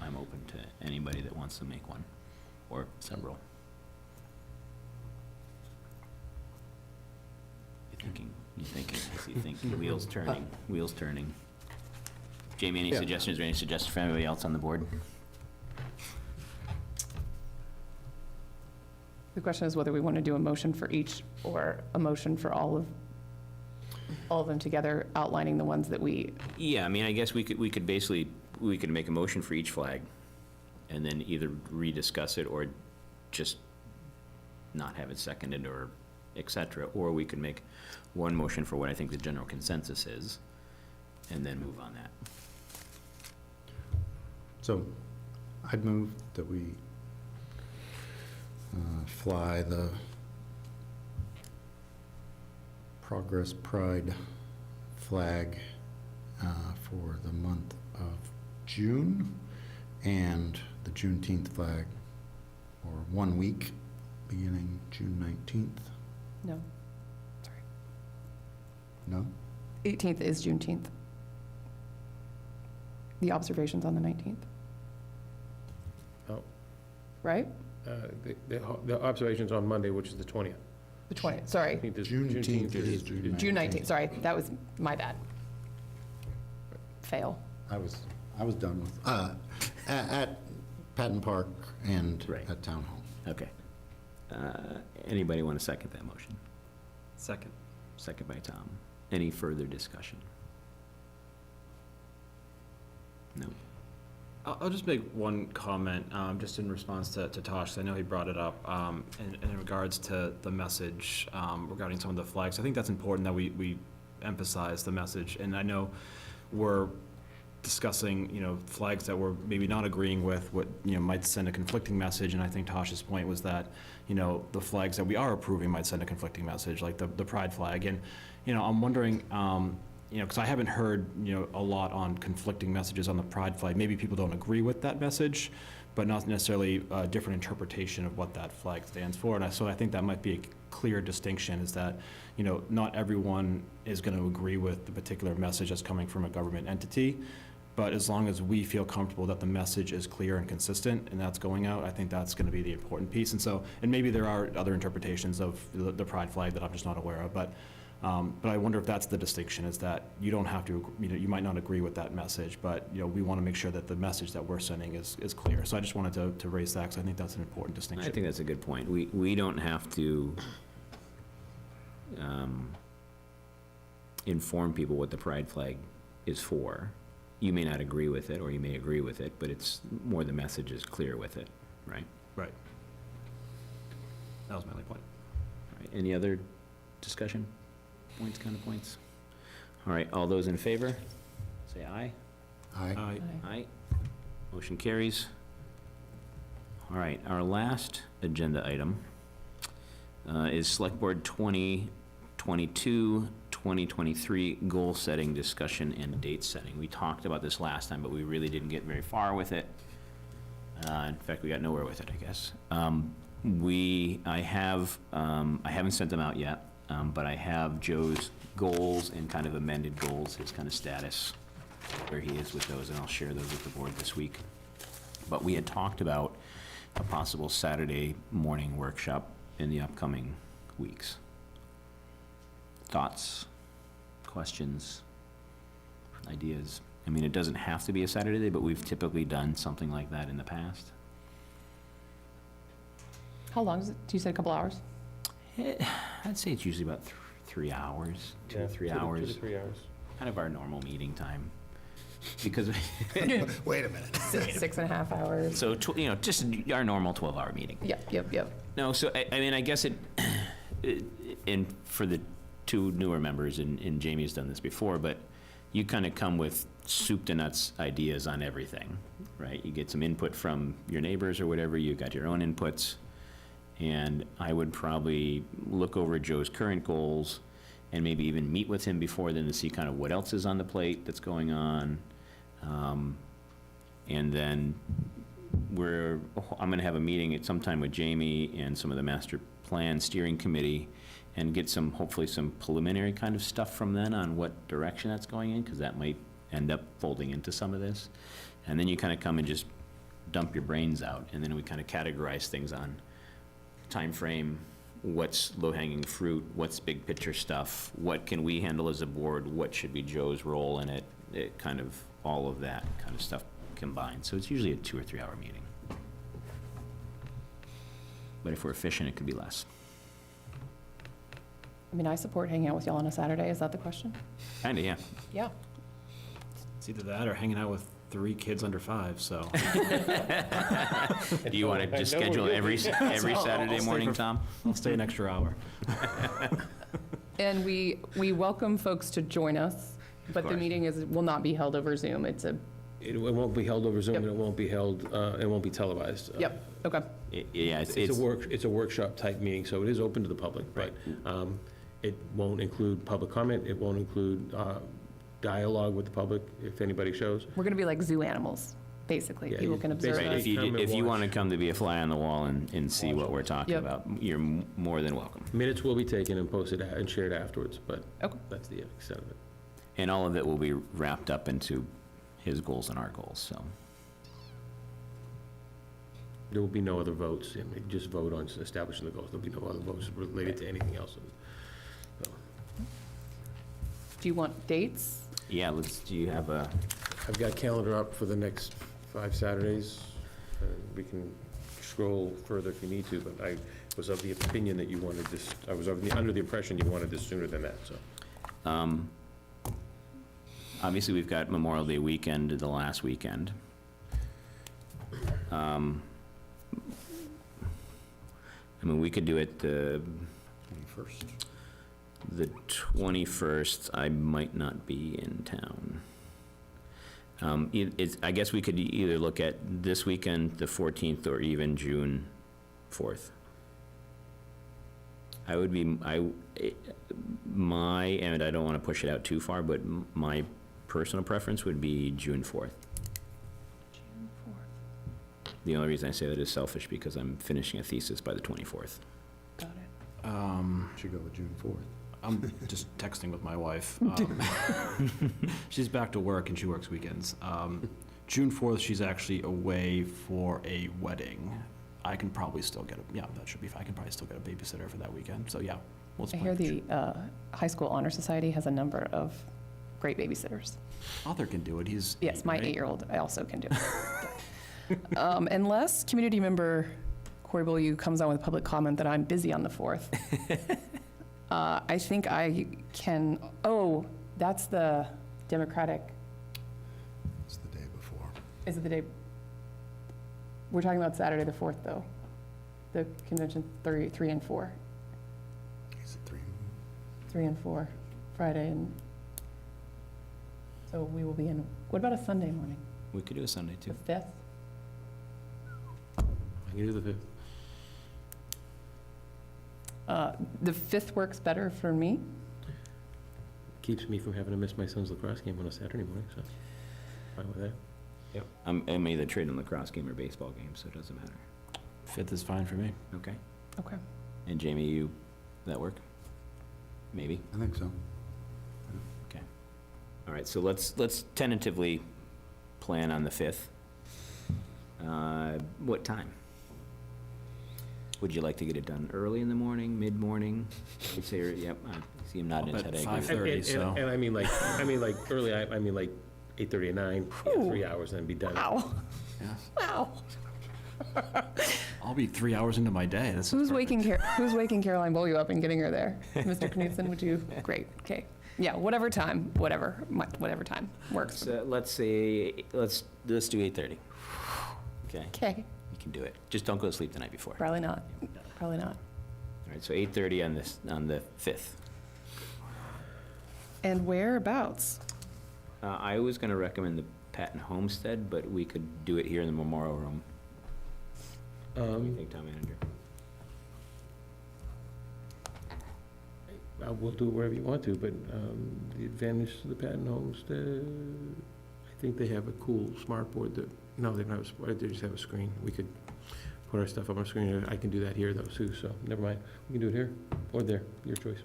I'm open to anybody that wants to make one, or several. You're thinking, I see thinking, wheels turning. Jamie, any Yeah. suggestions or any suggestions from anybody else on the board? The question is whether we want to do a motion for each or a motion for all of them together, outlining the ones that we, Yeah, I mean, I guess we could basically, we could make a motion for each flag, and then either rediscuss it or just not have it seconded or et cetera, or we could make one motion for what I think the general consensus is, and then move on that. so I'd move that we fly the Progress Pride flag for the month of June, and the Juneteenth flag for 1 week, beginning June 19th. no, No? 18th is Juneteenth. The observation's on the 19th. Oh. Right? The observation's on Monday, which is the 20th. The 20th, sorry. I think this Juneteenth is June June 19th, sorry, that was my bad. Fail. I was done with, at Patton Park and Right. at Town Hall. Okay. Anybody want to second that motion? Second. Second by Tom. Any further discussion? No? I'll just make one comment, just in response to Tosh, 'cause I know he brought it up, in regards to the message regarding some of the flags. I think that's important that we emphasize the message, and I know we're discussing, flags that we're maybe not agreeing with, what, might send a conflicting message, and I think Tosh's point was that, the flags that we are approving might send a conflicting message, like the pride flag, and, I'm wondering, because I haven't heard, a lot on conflicting messages on the pride flag. Maybe people don't agree with that message, but not necessarily a different interpretation of what that flag stands for. And so I think that might be a clear distinction, is that, not everyone is going to agree with the particular message that's coming from a government entity. But as long as we feel comfortable that the message is clear and consistent and that's going out, I think that's going to be the important piece. And maybe there are other interpretations of the pride flag that I'm just not aware of, but I wonder if that's the distinction, is that you don't have to, you might not agree with that message, but, we want to make sure that the message that we're sending is clear. So I just wanted to raise that, because I think that's an important I distinction. think that's a good point. We don't have to inform people what the pride flag is for. You may not agree with it, or you may agree with it, but it's more the message is clear with it, right? Right. That was my only point. All right, any other discussion? Points, counterpoints? All right, all those in favor, say aye. Aye. Aye. Motion carries. All right, our last agenda item is Select Board 2022-2023 goal setting discussion and date setting. We talked about this last time, but we really didn't get very far with it. In fact, we got nowhere with it, I guess. I haven't sent them out yet, but I have Joe's goals and kind of amended goals, his kind of status, where he is with those, and I'll share those with the board this week. But we had talked about a possible Saturday morning workshop in the upcoming weeks. Thoughts, questions, ideas? I mean, it doesn't have to be a Saturday, but we've typically done something like that in the past. How long is it? You said a couple hours? I'd say it's usually about 3 hours, two Yeah, to 3 2 to hours, 3 hours. kind of our normal meeting time. Because, Wait a minute. 6.5 hours. so, just our normal 12-hour meeting. Yep. No, so, I mean, I guess and for the two newer members, and Jamie's done this before, but you kind of come with soup to nuts ideas on everything, right? You get some input from your neighbors or whatever, you got your own inputs, and I would probably look over Joe's current goals and maybe even meet with him before then to see kind of what else is on the plate that's going on. And then I'm gonna have a meeting at some time with Jamie and some of the master plan steering committee and get hopefully some preliminary kind of stuff from then on what direction that's going in, because that might end up folding into some of this. And then you kind of come and just dump your brains out, and then we kind of categorize things on time frame, what's low-hanging fruit, what's big picture stuff, what can we handle as a board, what should be Joe's role in it, kind of all of that kind of stuff combined. So it's usually a 2 or 3 hour meeting. But if we're efficient, it could be less. I mean, I support hanging out with y'all on a Saturday. Is that the question? Kinda, yeah. Yeah. It's either that or hanging out with 3 kids under 5, so. Do you want to just I know schedule where every you'll Saturday stay morning, for- Tom? I'll stay an extra hour. And we welcome folks to join us, but the course. meeting will not be held over Zoom. It's a, It won't be held over Zoom, Yep. and it won't be held, it won't be televised. yep, okay. Yeah, It's a workshop type meeting, so it is open to the public, but it won't include public comment, it won't include dialogue with the public if anybody shows. We're going to be like zoo animals, basically. Yeah, People you can observe basically- Right, us. if you, Come and if you want to watch. come to be a fly on the wall and see what we're talking Yep. about, you're more than welcome. Minutes will be taken and posted and shared afterwards, but Okay. that's the extent of it. And all of it will be wrapped up into his goals and our goals, so. There will be no other votes, and we just vote on establishing the goals, there'll be no other votes related to anything else. Do you want dates? Yeah, do you have a, I've got calendar up for the next 5 Saturdays. We can scroll further if you need to, but I was of the opinion that you wanted this, I was under the impression you wanted this sooner than that, so. obviously, we've got Memorial Day weekend, the last weekend. I mean, we could do it the 21st. The 21st, I might not be in town. I guess we could either look at this weekend, the 14th, or even June 4th. I would be, and I don't want to push it out too far, but my personal preference would be June 4th. June 4th. The only reason I say that is selfish because I'm finishing a thesis by the 24th. Got it. Should go with June 4th. I'm just texting with my wife. She's back to work and she works weekends. June 4th, she's actually away for a wedding. I can probably still get that should be fine. I can probably still get a babysitter for that weekend. So yeah, we'll I hear the High School Honor Society has a number of great babysitters. Author can do it. He's Yes, my right? 8-year-old I also can do. Unless community member Corey Beaulieu comes on with public comment that I'm busy on the 4th. I think I can, that's the Democratic, It's the day before. is it the day? We're talking about Saturday the 4th, though. The convention, 3 and 4. Is it 3? 3 and 4, Friday, and so we will be in, what about a Sunday morning? We could do a Sunday, The too. 5th? I can do the 5th. The 5th works better for me. Keeps me from having to miss my son's lacrosse game on a Saturday morning, so fine with that. I'm either trading lacrosse game or baseball game, so it doesn't matter. 5th is fine for me. Okay. Okay. And Jamie, that work? Maybe? I think so. Okay. All right, so let's tentatively plan on the 5th. What time? Would you like to get it done early in the morning, mid-morning? I'd say, yep, I see him nodding his I'll head. bet I agree. 5:30, so. And I mean like early, I mean like 8:30 or 9, 3 hours and then be done. Wow. Yeah. Wow. I'll be 3 hours into my day. This is Who's perfect. waking Caroline Bolio up and getting her there? Mr. Knudsen, would you? Great, okay. Yeah, whatever time time works. So let's say, let's do 8:30. Okay, Okay, you can do it. Just don't go to sleep the night before. probably not, probably not. All right, so 8:30 on the 5th. And whereabouts? I was going to recommend the Patton Homestead, but we could do it here in the Memorial Room. What do you think, Town Manager? We'll do it wherever you want to, but the advantage to the Patton Homestead, I think they have a cool smart board that, no, they don't have a smart, they just have a screen. We could put our stuff up on a screen. I can do that here though, too, so never mind. We can do it here or there, your choice.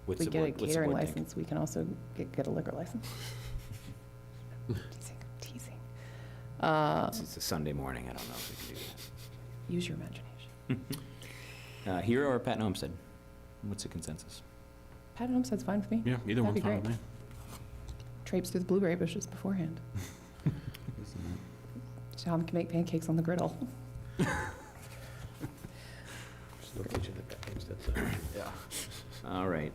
What's We the get a board- what's the catering board think? license, we can also get a liquor license. Teasing. It's a Sunday morning, I don't know if we can do Use your imagination. that. Here or Patton Homestead? What's the consensus? Patton Homestead's fine for me. Yeah, either That'd one's be fine with great. me. Traipse through the blueberry bushes beforehand. Tom can make pancakes on the griddle. There's no kitchen at Patton Homestead, so. All right,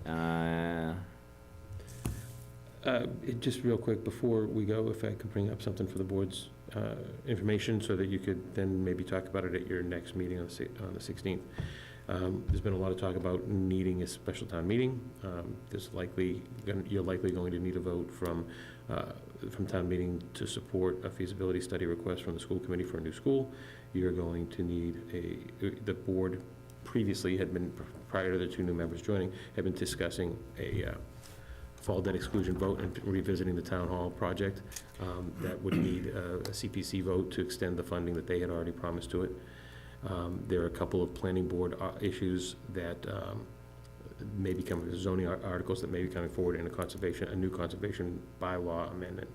Just real quick, before we go, if I could bring up something for the board's information, so that you could then maybe talk about it at your next meeting on the 16th. There's been a lot of talk about needing a special town meeting. You're likely going to need a vote from town meeting to support a feasibility study request from the school committee for a new school. You're going to need the board previously had been, prior to the two new members joining, had been discussing a fall debt exclusion vote and revisiting the town hall project. That would need a CPC vote to extend the funding that they had already promised to it. There are a couple of planning board issues that may be coming, zoning articles that may be coming forward in a new conservation bylaw amendment.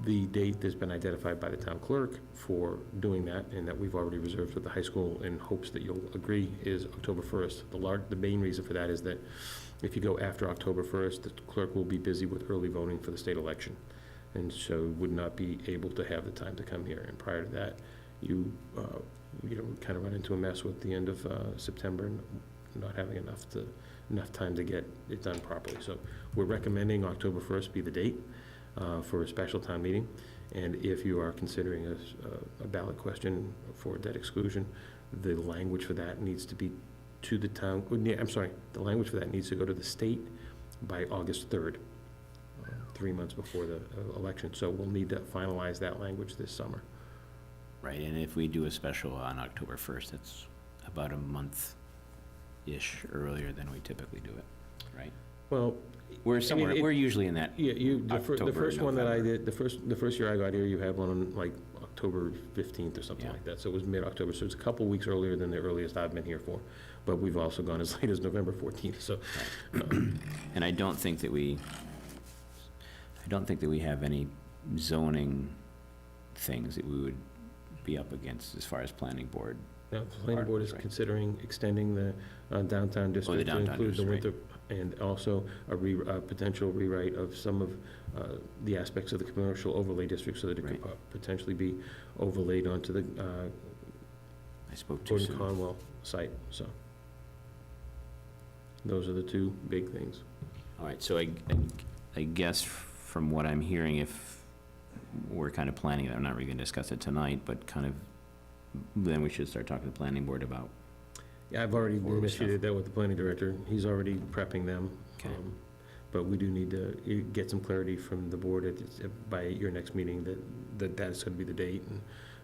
The date that's been identified by the town clerk for doing that, and that we've already reserved with the high school in hopes that you'll agree, is October 1st. The main reason for that is that if you go after October 1st, the clerk will be busy with early voting for the state election, and so would not be able to have the time to come here. And prior to that, you kind of run into a mess with the end of September and not having enough time to get it done properly. So we're recommending October 1st be the date for a special town meeting. And if you are considering a ballot question for debt exclusion, the language for that needs to be to the town, the language for that needs to go to the state by August 3rd, 3 months before the election. So we'll need to finalize that language this summer. right, and if we do a special on October 1st, it's about a month-ish earlier than we typically do it, right? Well, We're somewhere, we're usually in that, yeah, the October, first one that I November. did, the first year I got here, you had one on like October 15th or something Yeah. like that. So it was mid-October, so it's a couple weeks earlier than the earliest I've been here for. But we've also gone as late as November 14th, so. and I don't think that we have any zoning things that we would be up against as far as planning board. Now, the planning board is Right. considering extending the downtown district to downtown include the district, winter, and also a potential rewrite of some of the aspects of the commercial overlay district so that it could potentially be overlaid onto the I spoke too Gordon soon. Conwell site, so. Those are the two big things. All right, so I guess from what I'm hearing, if we're kind of planning, I'm not really gonna discuss it tonight, but kind of, then we should start talking to the planning board about, Yeah, I've already Forward stuff. initiated that with the planning director. He's already prepping them. Okay. But we do need to get some clarity from the board by your next meeting that's gonna be the date. And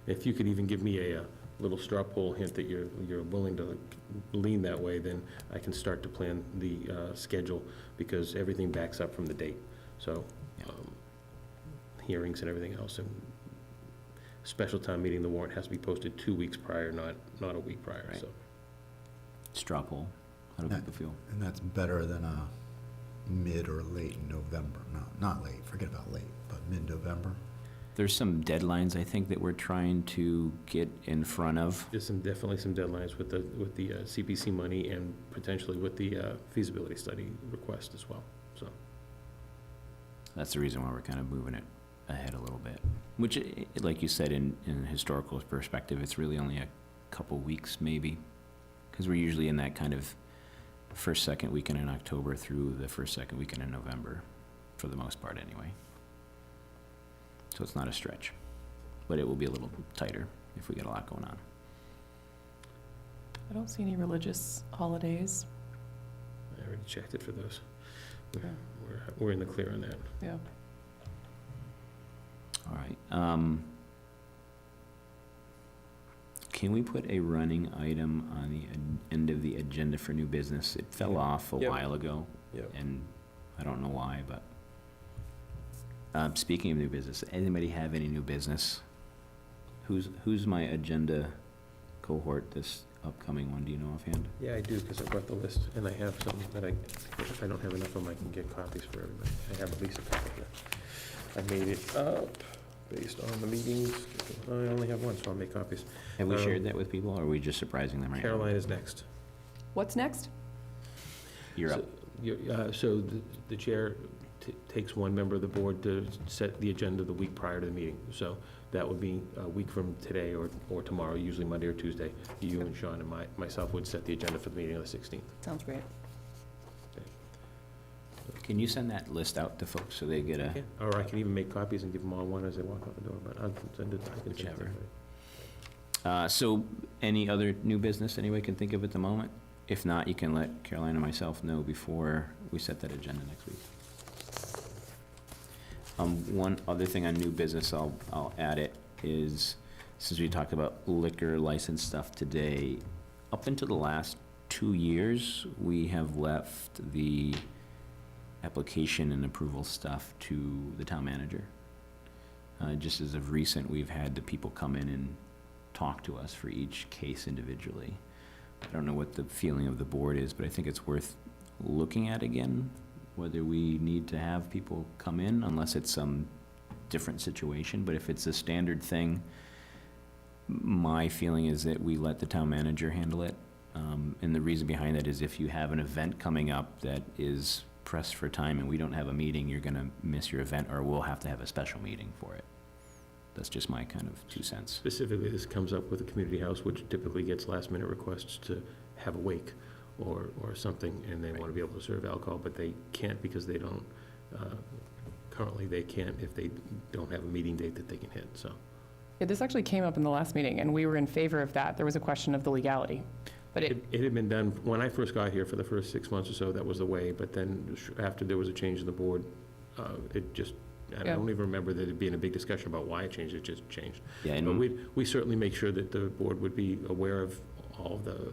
if you could even give me a little straw poll hint that you're willing to lean that way, then I can start to plan the schedule, because everything backs up from the date. So, Yeah. hearings and everything else, and special town meeting, the warrant has to be posted 2 weeks prior, not a week prior, Right. so. straw poll. How do Yeah. people feel? And that's better than a mid or late November, not late, forget about late, but mid-November. There's some deadlines, I think, that we're trying to get in front of. There's definitely some deadlines with the CPC money and potentially with the feasibility study request as well, so. That's the reason why we're kind of moving it ahead a little bit. Which, like you said, in historical perspective, it's really only a couple weeks, maybe. Because we're usually in that kind of first, second weekend in October through the first, second weekend in November, for the most part, anyway. So it's not a stretch. But it will be a little tighter if we get a lot going on. I don't see any religious holidays. I already checked it for those. Yeah. We're in the clear on that. Yeah. All right. Can we put a running item on the end of the agenda for new business? It fell off a Yep. while ago, Yep. and I don't know why, but. Speaking of new business, anybody have any new business? Who's my agenda cohort this upcoming one? Do you know offhand? Yeah, I do, because I brought the list, and I have some that if I don't have enough of them, I can get copies for everybody. I have at least a couple here. I made it up based on the meetings. I only have one, so I'll make copies. Have we Um, shared that with people, or are we just surprising them right now? Caroline is next. What's next? You're up. So the chair takes one member of the board to set the agenda the week prior to the meeting. So that would be a week from today or tomorrow, usually Monday or Tuesday. You and Sean and myself would set the agenda for the meeting on the 16th. Sounds great. Can you send that list out to folks so they get a, Yeah, or I can even make copies and give them all one as they walk out the door, but I'll send it, I can send it to Whichever. everybody. so any other new business anyone can think of at the moment? If not, you can let Caroline and myself know before we set that agenda next week. One other thing on new business, I'll add it, is since we talked about liquor license stuff today, up until the last 2 years, we have left the application and approval stuff to the town manager. Just as of recent, we've had the people come in and talk to us for each case individually. I don't know what the feeling of the board is, but I think it's worth looking at again, whether we need to have people come in, unless it's some different situation. But if it's a standard thing, my feeling is that we let the town manager handle it. And the reason behind that is if you have an event coming up that is pressed for time and we don't have a meeting, you're gonna miss your event, or we'll have to have a special meeting for it. That's just my kind of 2 cents. Specifically, this comes up with the community house, which typically gets last-minute requests to have a wake or something, and they want to be able to serve alcohol, but they can't because they don't, currently they can't if they don't have a meeting date that they can hit, so. Yeah, this actually came up in the last meeting, and we were in favor of that. There was a question of the legality. But It had been done, when I first got here for the first 6 months or so, that was the way, but then after there was a change in the board, it just, I Yeah. don't even remember there being a big discussion about why it changed, it just changed. Yeah, But and we certainly make sure that the board would be aware of all of the.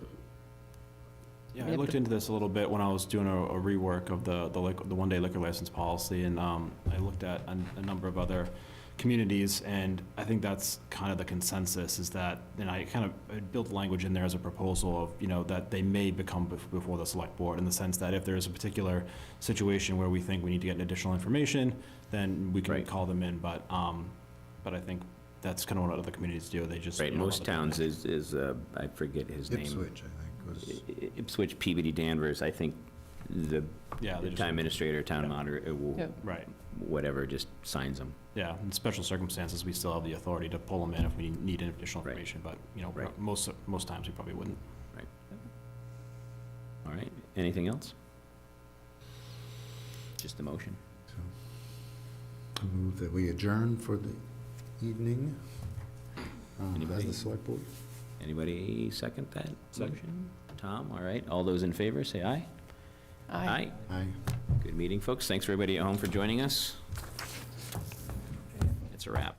Yeah, I looked into this a little bit when I was doing a rework of the one-day liquor license policy, and I looked at a number of other communities, and I think that's kind of the consensus, is that, and I built language in there as a proposal of, that they may become before the select board, in the sense that if there is a particular situation where we think we need to get additional information, then we can Right. call them in, but I think that's kind of what other communities do, they just. right, you know, most let them towns is, I forget his name. Ipswich, I think, was. Ipswich, Peabody, Danvers, I think the Yeah, they just. town administrator, town Yeah. moderator, will, Yeah. Right, whatever, just signs them. yeah, in special circumstances, we still have the authority to pull them in if we need additional Right. information, but, Right. most times we probably wouldn't. All right, anything else? Just a motion. I move that we adjourn for the evening as Anybody? the select board. Anybody second that Second. motion? Tom, all right, all those in favor, say aye. I Aye. Good meeting, folks. Thanks for everybody at home for joining us. It's a wrap.